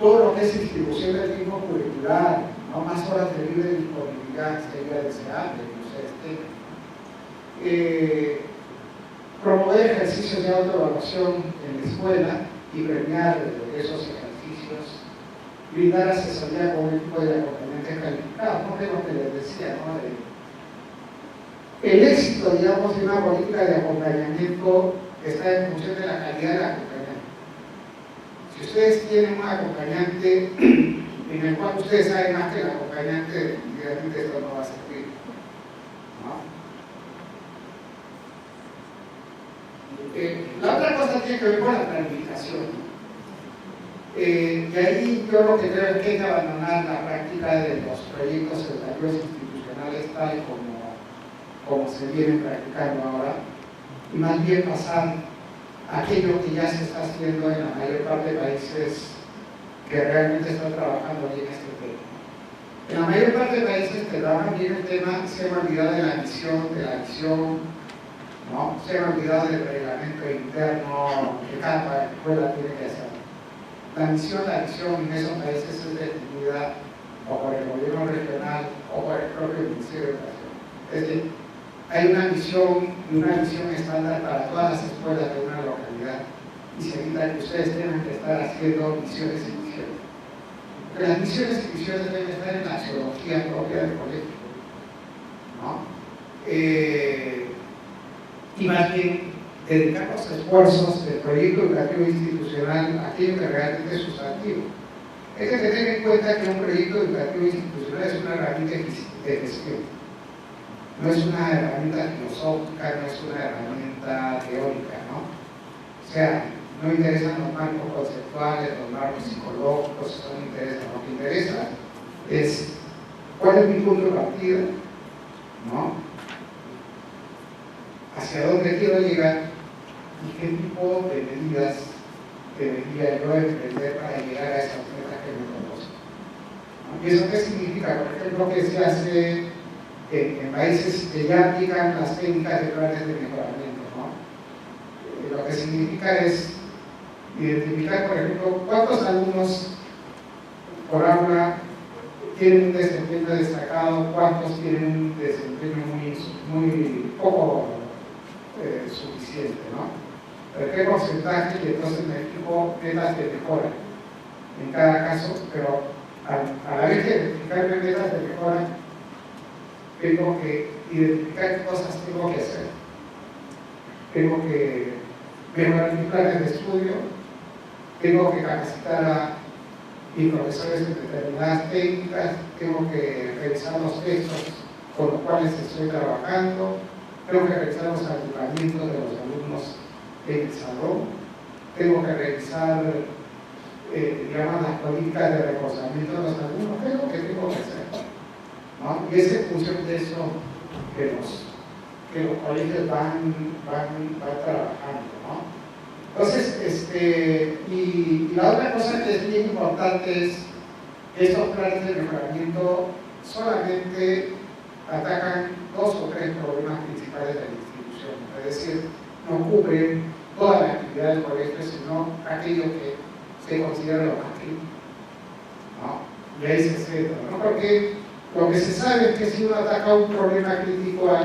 Todo lo que es distribución del tiempo curricular, ¿no? Más horas de libre disponibilidad sería deseable que ustedes tengan. Promover ejercicios de autoevaluación en la escuela y premiar esos ejercicios. Brindar asesoría con un equipo de acompañantes calificados, ¿no? Es lo que les decía, ¿no? El éxito, digamos, de una política de acompañamiento está en función de la calidad del acompañante. Si ustedes tienen un acompañante en el cual ustedes saben más que el acompañante, definitivamente esto no va a servir, ¿no? La otra cosa tiene que ver con la planificación. Y ahí yo lo que creo es que hay que abandonar la práctica de los proyectos educativos institucionales tal como se vienen practicando ahora, y más bien pasar aquello que ya se está haciendo en la mayor parte de países que realmente están trabajando bien este tema. En la mayor parte de países que trabajan bien el tema se han olvidado de la visión, ¿no? Se han olvidado del reglamento interno que cada escuela tiene que hacer. La visión en esos países es definida o por el gobierno regional o por el propio Ministerio de Educación. Es decir, hay una visión estándar para todas las escuelas de una localidad y se evita que ustedes tengan que estar haciendo misiones y misiones. Pero las misiones y misiones deben estar en la axiología propia del colegio, ¿no? Y más bien dedicar los esfuerzos del proyecto educativo institucional a aquello que realmente es sustantivo. Hay que tener en cuenta que un proyecto educativo institucional es una herramienta de gestión. No es una herramienta filosófica, no es una herramienta teórica, ¿no? O sea, no interesan los marcos conceptuales, los marcos psicológicos, eso no interesa. Lo que interesa es cuál es mi punto de partida, ¿no? Hacia dónde quiero llegar y qué tipo de medidas debería yo emprender para llegar a esas metas que me propongo. ¿No? ¿Y eso qué significa? Por ejemplo, que se hace en países que ya aplican las técnicas de planes de mejoramiento, ¿no? Lo que significa es identificar, por ejemplo, cuántos alumnos por aula tienen un desempeño destacado, cuántos tienen un desempeño muy poco suficiente, ¿no? ¿De qué porcentaje? Y entonces me fijo metas de mejora en cada caso, pero a la vez de identificar metas de mejora, tengo que identificar qué cosas tengo que hacer. Tengo que mejorar mis planes de estudio, tengo que capacitar a mis profesores en determinadas técnicas, tengo que revisar los textos con los cuales estoy trabajando, tengo que revisar los agrupamientos de los alumnos en el salón, tengo que revisar digamos, las políticas de reforzamiento de los alumnos, ¿qué es lo que tengo que hacer? ¿No? Y es en función de eso que los colegios van trabajando, ¿no? Entonces, y la otra cosa que es bien importante es que estos planes de mejoramiento solamente atacan 2 o 3 problemas principales de la institución, es decir, no cubren toda la actividad del colegio, sino aquello que se considera lo más crítico, ¿no? Y ahí se centra, ¿no? Porque lo que se sabe es que si uno ataca un problema crítico,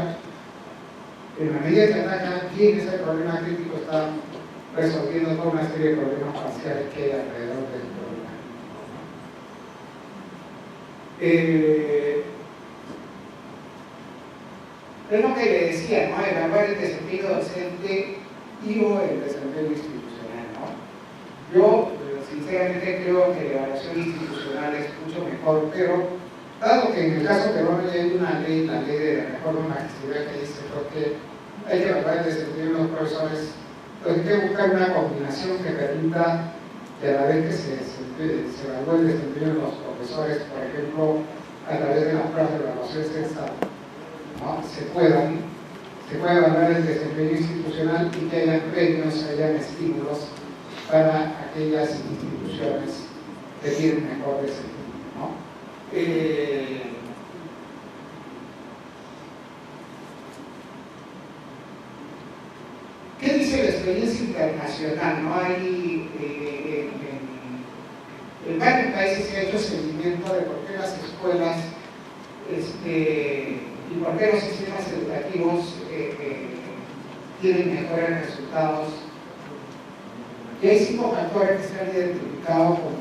en la medida que ataca bien ese problema crítico, está resolviendo toda una serie de problemas parciales que hay alrededor del problema. Es lo que le decía, ¿no? Evaluar el desempeño docente y o el desempeño institucional, ¿no? Yo, sinceramente, creo que la evaluación institucional es mucho mejor, pero dado que en el caso peruano ya hay una ley, la ley de la reforma magisterial, que dice que hay que evaluar el desempeño de los profesores, entonces hay que buscar una combinación que permita que a la vez que se evalúe el desempeño de los profesores, por ejemplo, a través de las pruebas de evaluación externa, ¿no? se pueda evaluar el desempeño institucional y que hayan premios, hayan estímulos para aquellas instituciones que tienen mejor desempeño, ¿no? ¿Qué dice la experiencia internacional? ¿No? Hay, en varios países se ha hecho seguimiento de por qué las escuelas y por qué los sistemas educativos tienen mejores resultados. Y hay 5 factores que se han identificado como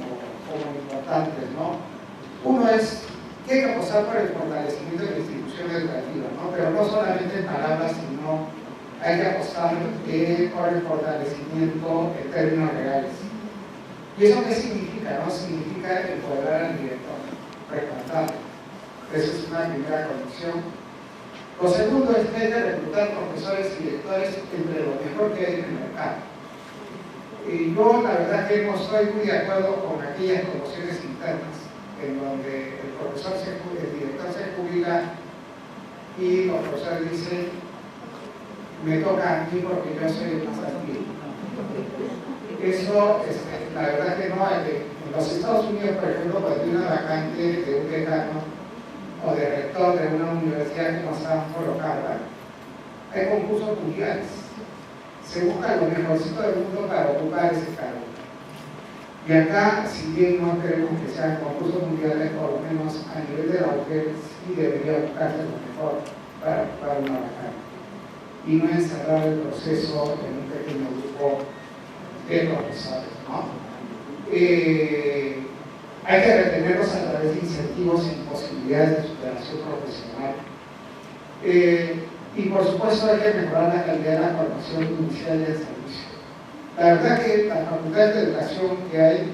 importantes, ¿no? Uno es que hay que apostar por el fortalecimiento de la institución educativa, ¿no? Pero no solamente en palabras, sino hay que apostar por el fortalecimiento en términos reales. ¿Y eso qué significa? No significa empoderar al director, respaldarlo. Esa es una primera condición. Lo segundo es que hay que reclutar profesores y directores entre lo mejor que hay en el mercado. Y yo la verdad que no estoy muy de acuerdo con aquellas promociones internas en donde el director se jubila y los profesores dicen me toca a mí porque yo soy el más antiguo. Eso, la verdad que no, en los Estados Unidos, por ejemplo, cuando hay una vacante de un decano o de rector de una universidad como Stanford o Harvard, hay concursos mundiales. Se busca lo mejorcito del mundo para ocupar ese cargo. Y acá, si bien no queremos que sean concursos mundiales, por lo menos a nivel de la mujer sí debería buscarse lo mejor para ocupar una vacante. Y no encerrar el proceso en un pequeño grupo de profesores, ¿no? Hay que retenerlos a través de incentivos y posibilidades de superación profesional. Y por supuesto hay que mejorar la calidad de la formación inicial del servicio. La verdad que las facultades de educación que hay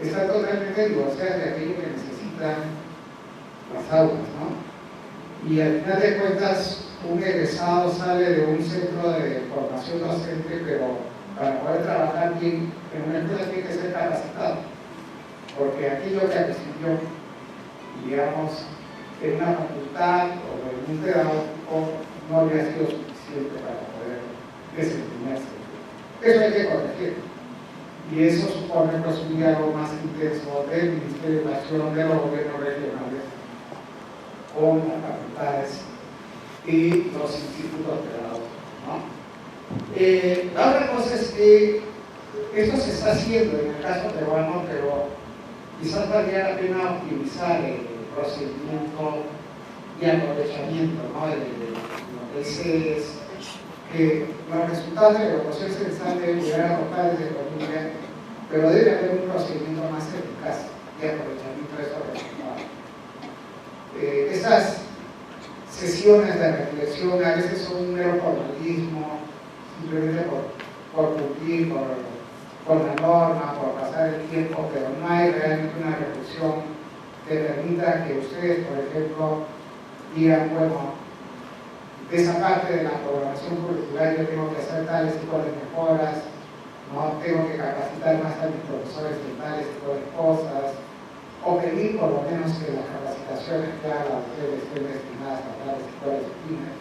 están totalmente divorciadas de aquello que necesitan las aulas, ¿no? Y al final de cuentas, un egresado sale de un centro de formación docente, pero para poder trabajar bien en una escuela tiene que ser capacitado. Porque aquello que adquirió, digamos, en una facultad o en un pedagógico no habría sido suficiente para poder desempeñarse. Eso hay que corregir. Y eso supone pues, un diálogo más intenso del Ministerio de Educación, de los gobiernos regionales, con las facultades y los institutos pedagógicos, ¿no? La otra cosa es que esto se está haciendo en el caso peruano, pero quizás valdría la pena optimizar el procedimiento y aprovechamiento, ¿no? Lo que dice es que los resultados de la evaluación censal deben llegar a los padres de familia, pero debe haber un procedimiento más eficaz de aprovechamiento de estos resultados. Esas sesiones de reflexión a veces son un mero formalismo, simplemente por cumplir, por la norma, por pasar el tiempo, pero no hay realmente una reflexión que permita que ustedes, por ejemplo, digan, bueno, de esa parte de la programación curricular yo tengo que hacer tales tipos de mejoras, ¿no? Tengo que capacitar más a mis profesores en tales tipos de cosas, o pedir por lo menos que las capacitaciones que hagan ustedes estén destinadas a tales tipos de fines,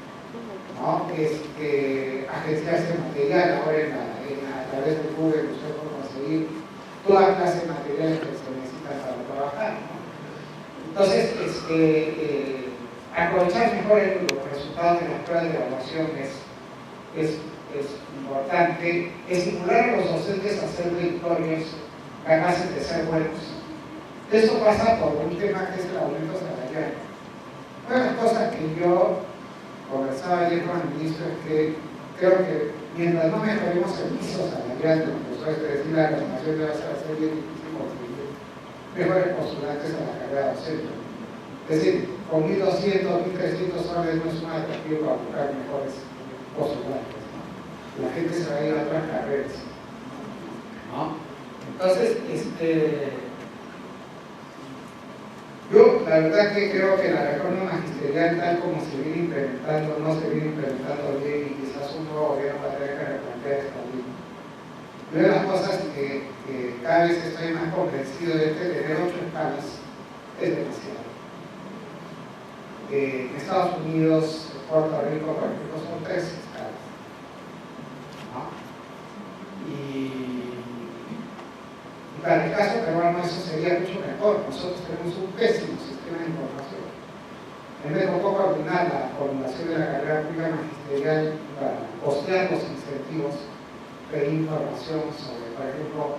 ¿no? Agenciarse material ahora a través de Google usted puede conseguir toda clase de materiales que se necesitan para trabajar, ¿no? Entonces, aprovechar mejor los resultados de las pruebas de evaluación es importante. Estimular a los docentes a ser directorios capaces de ser buenos. Eso pasa por un tema que es el aumento salarial. Una de las cosas que yo conversaba ayer con el ministro es que creo que mientras no mejoremos el piso salarial de los profesores, es decir, la reclamación debe ser bien difícil conseguir mejores postulantes a la carrera docente. Es decir, con 1.200, 1.300 soles no es un atractivo para buscar mejores postulantes, ¿no? La gente se va a ir a otras carreras, ¿no? Entonces, yo la verdad que creo que la reforma magisterial tal como se viene implementando, no se viene implementando bien y quizás un nuevo gobierno va a tener que replantear esta ley. Una de las cosas que cada vez estoy más convencido de que tener 8 escalas es demasiado. En Estados Unidos, Puerto Rico, por ejemplo, son 3 escalas, ¿no? Y para el caso peruano eso sería mucho mejor. Nosotros tenemos un pésimo sistema de información. A mí me tocó coordinar la formulación de la carrera pública magisterial para postear los incentivos de información sobre, por ejemplo,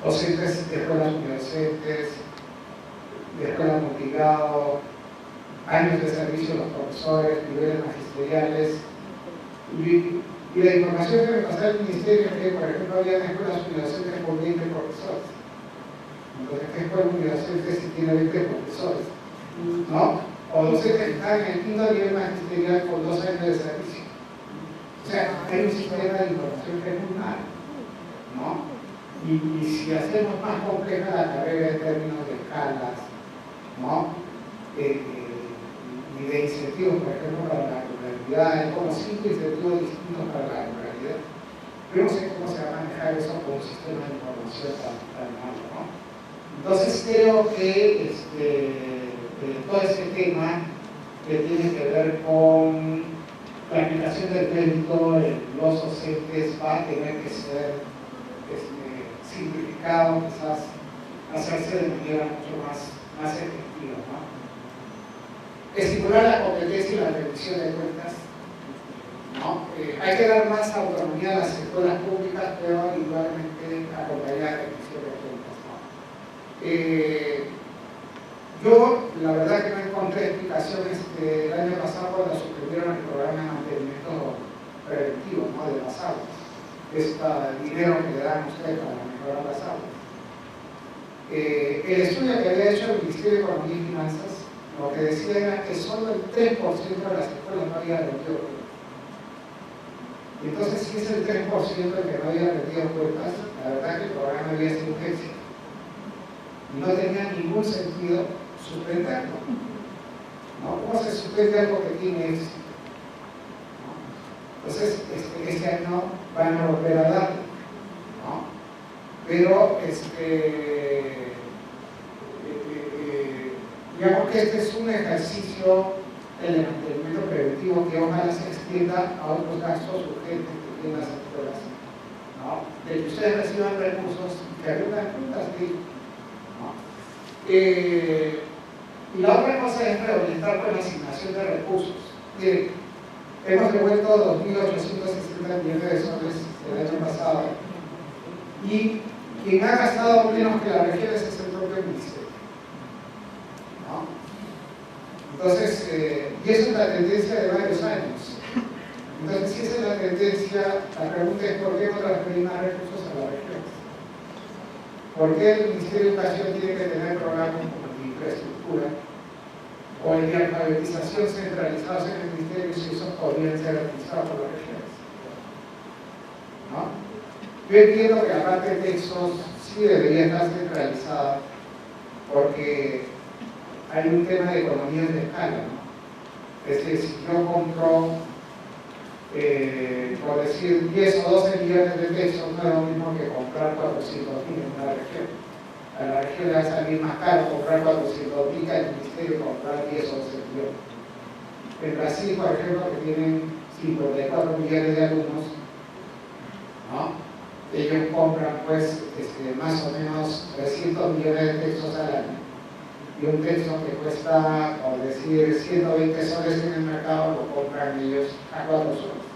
docentes de escuelas universitarias, de escuelas multigrado, años de servicio de los profesores, niveles magisteriales. Y la información que me pasaba el ministerio es que, por ejemplo, había escuelas universitarias con 20 profesores. Entonces, ¿qué escuela universitaria si tiene 20 profesores? ¿No? O docentes que están en el quinto nivel magisterial con 2 años de servicio. O sea, hay un sistema de información que es muy malo, ¿no? Y si hacemos más compleja la carrera en términos de escalas, ¿no? Y de incentivos, por ejemplo, para la ruralidad, hay como 5 incentivos distintos para la ruralidad. Yo no sé cómo se va a manejar eso con un sistema de información tan malo, ¿no? Entonces creo que todo este tema que tiene que ver con la aplicación del crédito en los docentes va a tener que ser simplificado, quizás hacerse de manera mucho más efectiva, ¿no? Estimular la competencia y la rendición de cuentas, ¿no? Hay que dar más autonomía a las escuelas públicas, pero igualmente acompañar la rendición de cuentas, ¿no? Yo, la verdad que no encontré explicaciones el año pasado cuando suprimieron el programa de mantenimiento preventivo, ¿no?, de las aulas. Dinero que le dan ustedes para mejorar las aulas. El estudio que había hecho el Ministerio de Economía y Finanzas, lo que decía era que solo el 3% de las escuelas no había rendido cuentas. Y entonces, si es el 3% el que no había rendido cuentas, la verdad que el programa había sido un éxito. Y no tenía ningún sentido suspenderlo, ¿no? ¿Cómo se suspende algo que tiene éxito? ¿No? Entonces, este año van a volver a darlo, ¿no? Pero, digamos que este es un ejercicio del mantenimiento preventivo que ojalá se extienda a otros gastos urgentes que tienen las escuelas, ¿no? De que ustedes reciban recursos que ayudan juntas, ¿no? Y la otra cosa es reorientar con la asignación de recursos. Miren, hemos devuelto 2.860 millones de soles el año pasado y quien ha gastado menos que la región es el propio ministerio, ¿no? Entonces, y eso es la tendencia de varios años. Entonces, si esa es la tendencia, la pregunta es ¿por qué no transferir más recursos a la región? ¿Por qué el Ministerio de Educación tiene que tener programas como de infraestructura o el de alfabetización centralizados en el Ministerio si esos podrían ser administrados por las regiones? ¿No? Yo entiendo que la parte de textos sí debería estar centralizada porque hay un tema de economías de escala, ¿no? Es decir, si yo compro, por decir, 10 o 12 millones de textos, no es lo mismo que comprar 400.000 en una región. A la región le va a salir más caro comprar 400.000 que al ministerio comprar 10 o 12 millones. En Brasil, por ejemplo, que tienen 54 millones de alumnos, ¿no?, ellos compran pues más o menos 300 millones de textos al año. Y un texto que cuesta, por decir, 120 soles en el mercado, lo compran ellos a 4 soles,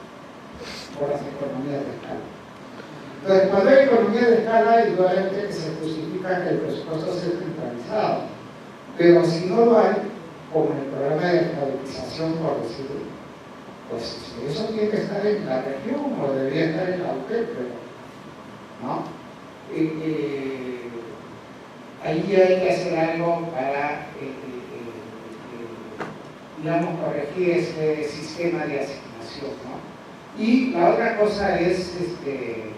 por las economías de escala. Entonces, cuando hay economía de escala, igualmente que se justifica que el presupuesto sea centralizado. Pero si no lo hay, como en el programa de alfabetización, por decirlo, pues eso tiene que estar en la región o debería estar en la UTEP, ¿no? Ahí hay que hacer algo para, digamos, corregir ese sistema de asignación, ¿no? Y la otra cosa es que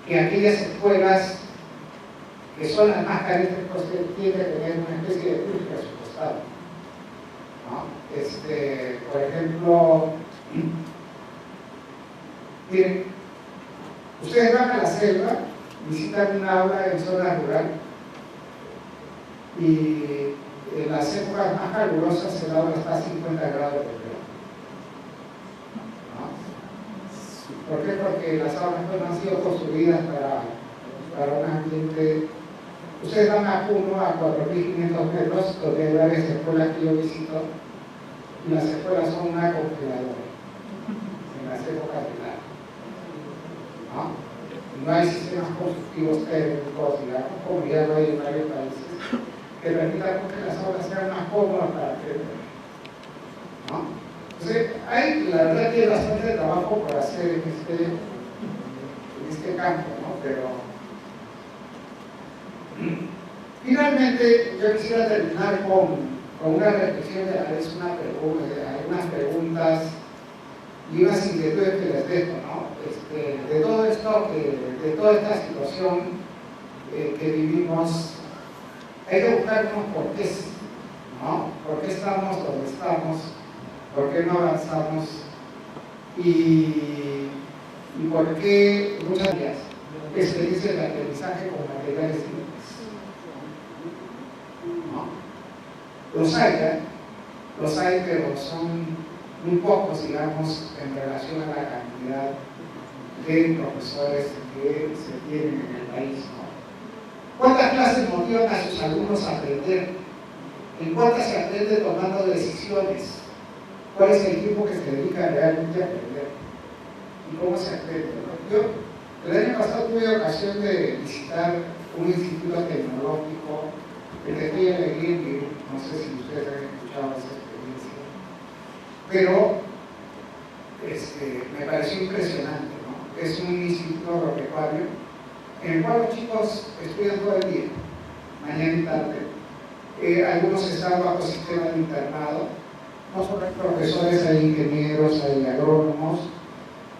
aquellas escuelas que son las más carentes pues tienen que tener una especie de plus presupuestado, ¿no? Por ejemplo, miren, ustedes van a la selva, visitan una aula en zona rural y en las épocas más calurosas el aula está a 50 grados de temperatura, ¿no? ¿Por qué? Porque las aulas no han sido construidas para un ambiente. Ustedes van a Puno, a 4.500 metros, donde hay varias escuelas que yo visito, y las escuelas son una congeladora en las épocas de verano, ¿no? No hay sistemas constructivos térmicos, digamos, como ya lo hay en varios países, que permitan que las aulas sean más cómodas para aprender, ¿no? Entonces, la verdad que hay bastante trabajo por hacer en este campo, ¿no? Pero finalmente yo quisiera terminar con una reflexión de algunas preguntas y unas inquietudes que les dejo, ¿no? De todo esto, de toda esta situación que vivimos, hay que buscar unos porqués, ¿no? ¿Por qué estamos donde estamos? ¿Por qué no avanzamos? Y por qué muchas veces experiencias de aprendizaje con materiales simples, ¿no? Los hay, pero son muy pocos, digamos, en relación a la cantidad de profesores que se tienen en el país, ¿no? ¿Cuántas clases motivan a sus alumnos a aprender? ¿En cuántas se aprende tomando decisiones? ¿Cuál es el tiempo que se dedica realmente a aprender? ¿Y cómo se aprende, ¿no? Yo el año pasado tuve ocasión de visitar un instituto tecnológico, el de Alegría, no sé si ustedes han escuchado esa experiencia, pero me pareció impresionante, ¿no? Es un instituto agropecuario en el cual los chicos estudian todo el día, mañana y tarde. Algunos están bajo sistema de internado, no solo hay profesores, hay ingenieros, hay agrónomos,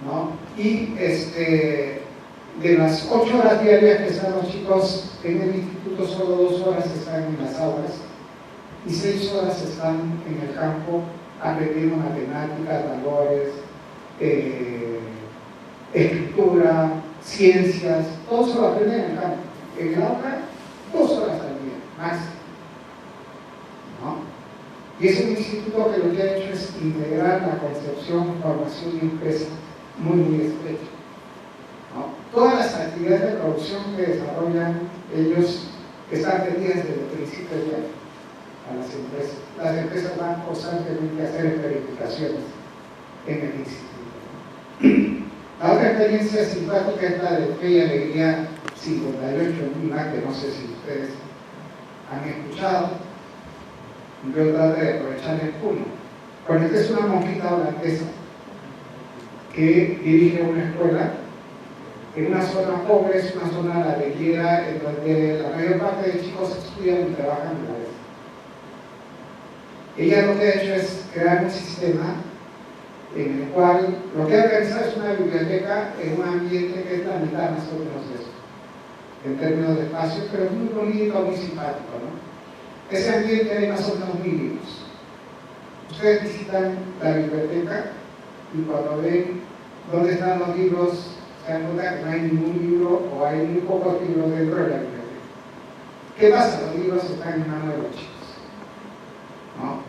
¿no? Y de las 8 horas diarias que están los chicos en el instituto, solo 2 horas están en las aulas y 6 horas están en el campo aprendiendo matemáticas, valores, escritura, ciencias, todo se lo aprenden en el campo. En el aula, 2 horas al día, máximo, ¿no? Y es un instituto que lo que ha hecho es integrar la concepción, formación y empresa muy estrecha, ¿no? Todas las actividades de producción que desarrollan ellos están atendidas desde el principio de año a las empresas. Las empresas van constantemente a hacer verificaciones en el instituto. La otra experiencia simpática es la de Fe y Alegría 58 en Lima, que no sé si ustedes han escuchado. Yo traté de aprovechar el punto. Bueno, esta es una monjita holandesa que dirige una escuela en una zona pobre, es una zona ladrillera, en donde la mayor parte de chicos estudian y trabajan a la vez. Ella lo que ha hecho es crear un sistema en el cual lo que ha organizado es una biblioteca en un ambiente que es la mitad más o menos de eso, en términos de espacio, pero es muy bonito, muy simpático, ¿no? Ese ambiente hay más o menos mínimos. Ustedes visitan la biblioteca y cuando ven dónde están los libros, se dan cuenta que no hay ningún libro o hay muy pocos libros dentro de la biblioteca. ¿Qué pasa? Los libros están en manos de los chicos, ¿no?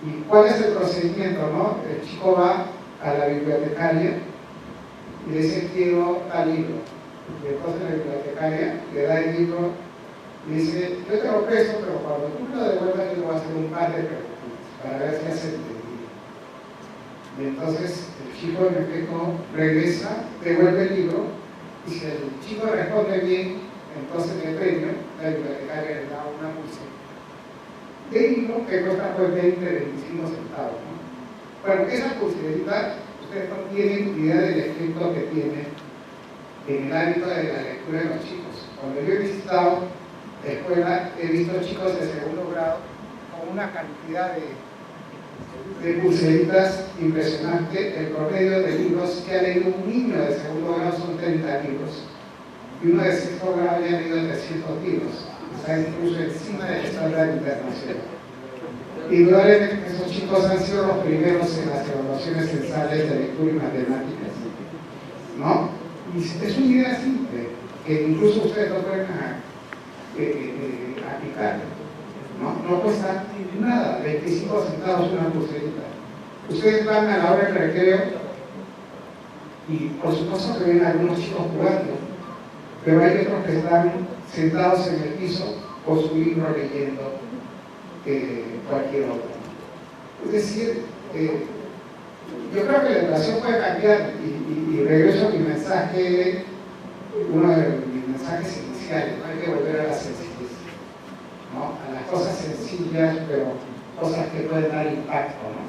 ¿Y cuál es el procedimiento, no? El chico va a la bibliotecaria y le dice: quiero tal libro. Y entonces la bibliotecaria le da el libro y dice: yo te lo presto, pero cuando tú me lo devuelvas yo voy a hacer un par de preguntas para ver si has entendido. Y entonces el chico en efecto regresa, devuelve el libro, y si el chico responde bien, entonces el premio, la bibliotecaria le da una pulsera de libro que cuesta pues 20, 25 centavos, ¿no? Bueno, esa pulserita, ustedes no tienen idea del efecto que tiene en el hábito de la lectura de los chicos. Cuando yo he visitado la escuela, he visto chicos de segundo grado con una cantidad de pulseritas impresionante. El promedio de libros que ha leído un niño de segundo grado son 30 libros, y uno de sexto grado ya ha leído 300 libros. Está incluso encima del estándar internacional. Indudablemente esos chicos han sido los primeros en las evaluaciones censales de lectura y matemáticas, ¿no? Y es una idea simple, que incluso ustedes lo pueden aplicar, ¿no? No cuesta nada, 25 centavos una pulserita. Ustedes van a la hora del recreo y por supuesto que ven a algunos chicos jugando, pero hay otros que están sentados en el piso con su libro leyendo cualquier otro. Es decir, yo creo que la educación puede cambiar y regreso a mi mensaje, uno de mis mensajes iniciales, ¿no? Hay que volver a la sencillez, ¿no? A las cosas sencillas, pero cosas que pueden dar impacto, ¿no?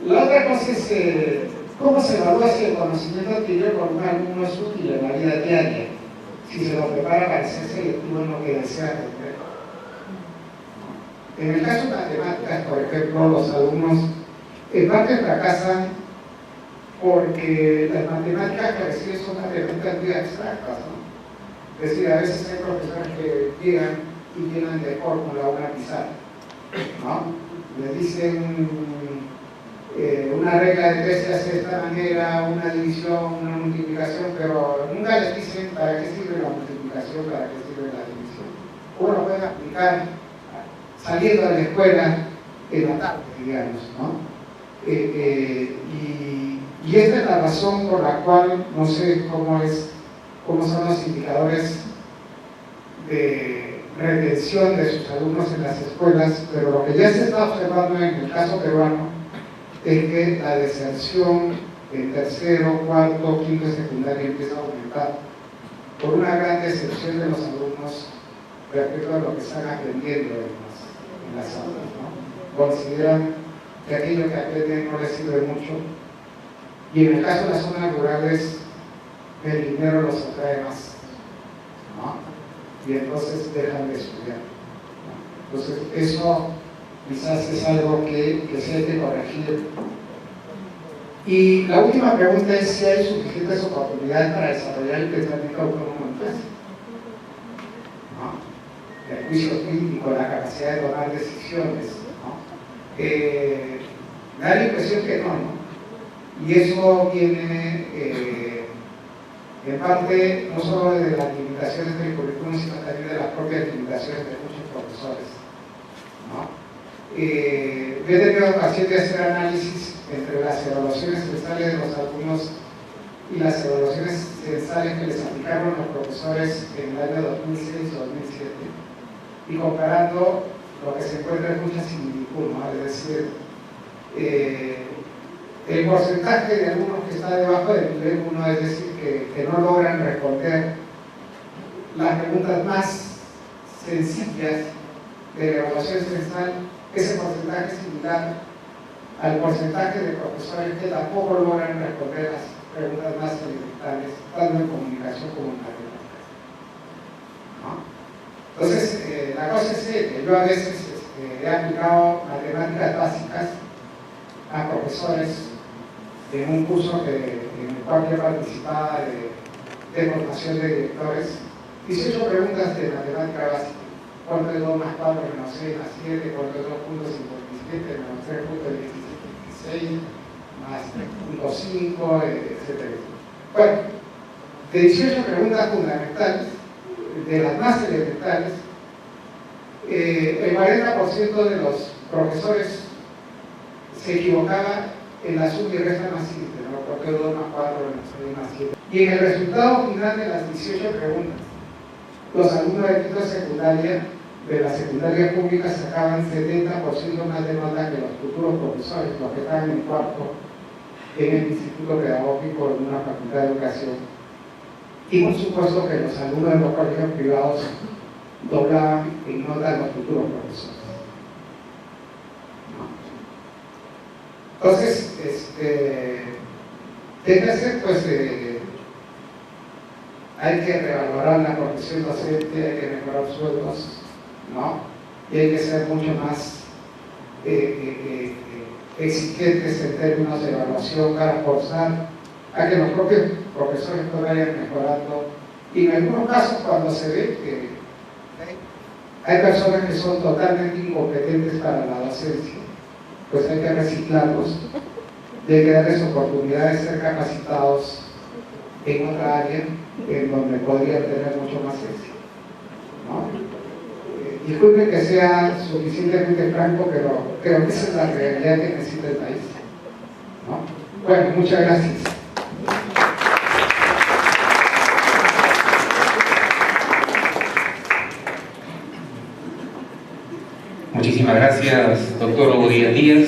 La otra cosa es cómo se evalúa si el conocimiento adquirido por un alumno es útil en la vida diaria, si se lo prepara para ser selectivo en lo que desea aprender. En el caso de matemáticas, por ejemplo, los alumnos en parte fracasan porque las matemáticas que reciben son matemáticas muy abstractas, ¿no? Es decir, a veces hay profesores que llegan y llenan de fórmula una pizarra, ¿no? Les dicen una regla de 3 se hace de esta manera, una división, una multiplicación, pero nunca les dicen para qué sirve la multiplicación, para qué sirve la división. Uno lo puede aplicar saliendo de la escuela en la tarde, digamos, ¿no? Y esta es la razón por la cual, no sé cómo son los indicadores de retención de sus alumnos en las escuelas, pero lo que ya se está observando en el caso peruano es que la deserción en tercero, cuarto, quinto y secundaria empieza a aumentar por una gran decepción de los alumnos respecto a lo que están aprendiendo en las aulas, ¿no? Consideran que aquello que aprenden no les sirve mucho, y en el caso de las zonas rurales el dinero los atrae más, ¿no? Y entonces dejan de estudiar, ¿no? Entonces eso quizás es algo que se hay que corregir. Y la última pregunta es si hay suficientes oportunidades para desarrollar el pensamiento autónomo en clase, ¿no? El juicio crítico, la capacidad de tomar decisiones, ¿no? Me da la impresión que no, Y eso viene en parte no solo de las limitaciones del currículum, sino también de las propias limitaciones de muchos profesores, ¿no? Yo he tenido ocasión de hacer análisis entre las evaluaciones censales de los alumnos y las evaluaciones censales que les aplicaron los profesores en el año 2006 o 2007, y comparando lo que se encuentra en mucha similitud, ¿no? Es decir, el porcentaje de alumnos que está debajo del nivel 1, es decir, que no logran responder las preguntas más sencillas de la evaluación censal, ese porcentaje es similar al porcentaje de profesores que tampoco logran responder las preguntas más elementales, tanto en comunicación como en matemáticas, ¿no? Entonces, la cosa es que yo a veces he aplicado matemáticas básicas a profesores en un curso en el cual yo participaba de formación de directores. 18 preguntas de matemática básica. ¿Cuánto es 2 más 4 menos 6 más 7? ¿Cuánto es 2.57 menos 3.16 más 3.5? Etcétera. Bueno, de 18 preguntas fundamentales, de las más elementales, el 40% de los profesores se equivocaba en la suma y resta más simple, ¿no? Porque 2 más 4 menos 6 más 7. Y en el resultado final de las 18 preguntas, los alumnos de quinto secundaria, de la secundaria pública, sacaban 70% más de nota que los futuros profesores, los que estaban en cuarto en el Instituto Pedagógico de una facultad de educación. Y por supuesto que los alumnos de los colegios privados doblaban en nota a los futuros profesores. Entonces, debe ser, pues, hay que revalorar la profesión docente, hay que mejorar sueldos, ¿no? Y hay que ser mucho más exigentes en términos de evaluación para forzar a que los propios profesores vayan mejorando. Y en algunos casos, cuando se ve que hay personas que son totalmente incompetentes para la docencia, pues hay que reciclarlos y hay que darles oportunidades de ser capacitados en otra área en donde podrían tener mucho más éxito, ¿no? Disculpe que sea suficientemente franco, pero creo que esa es la realidad que necesita el país, ¿no? Bueno, muchas gracias. Muchísimas gracias, doctor Hugo Díaz Díaz.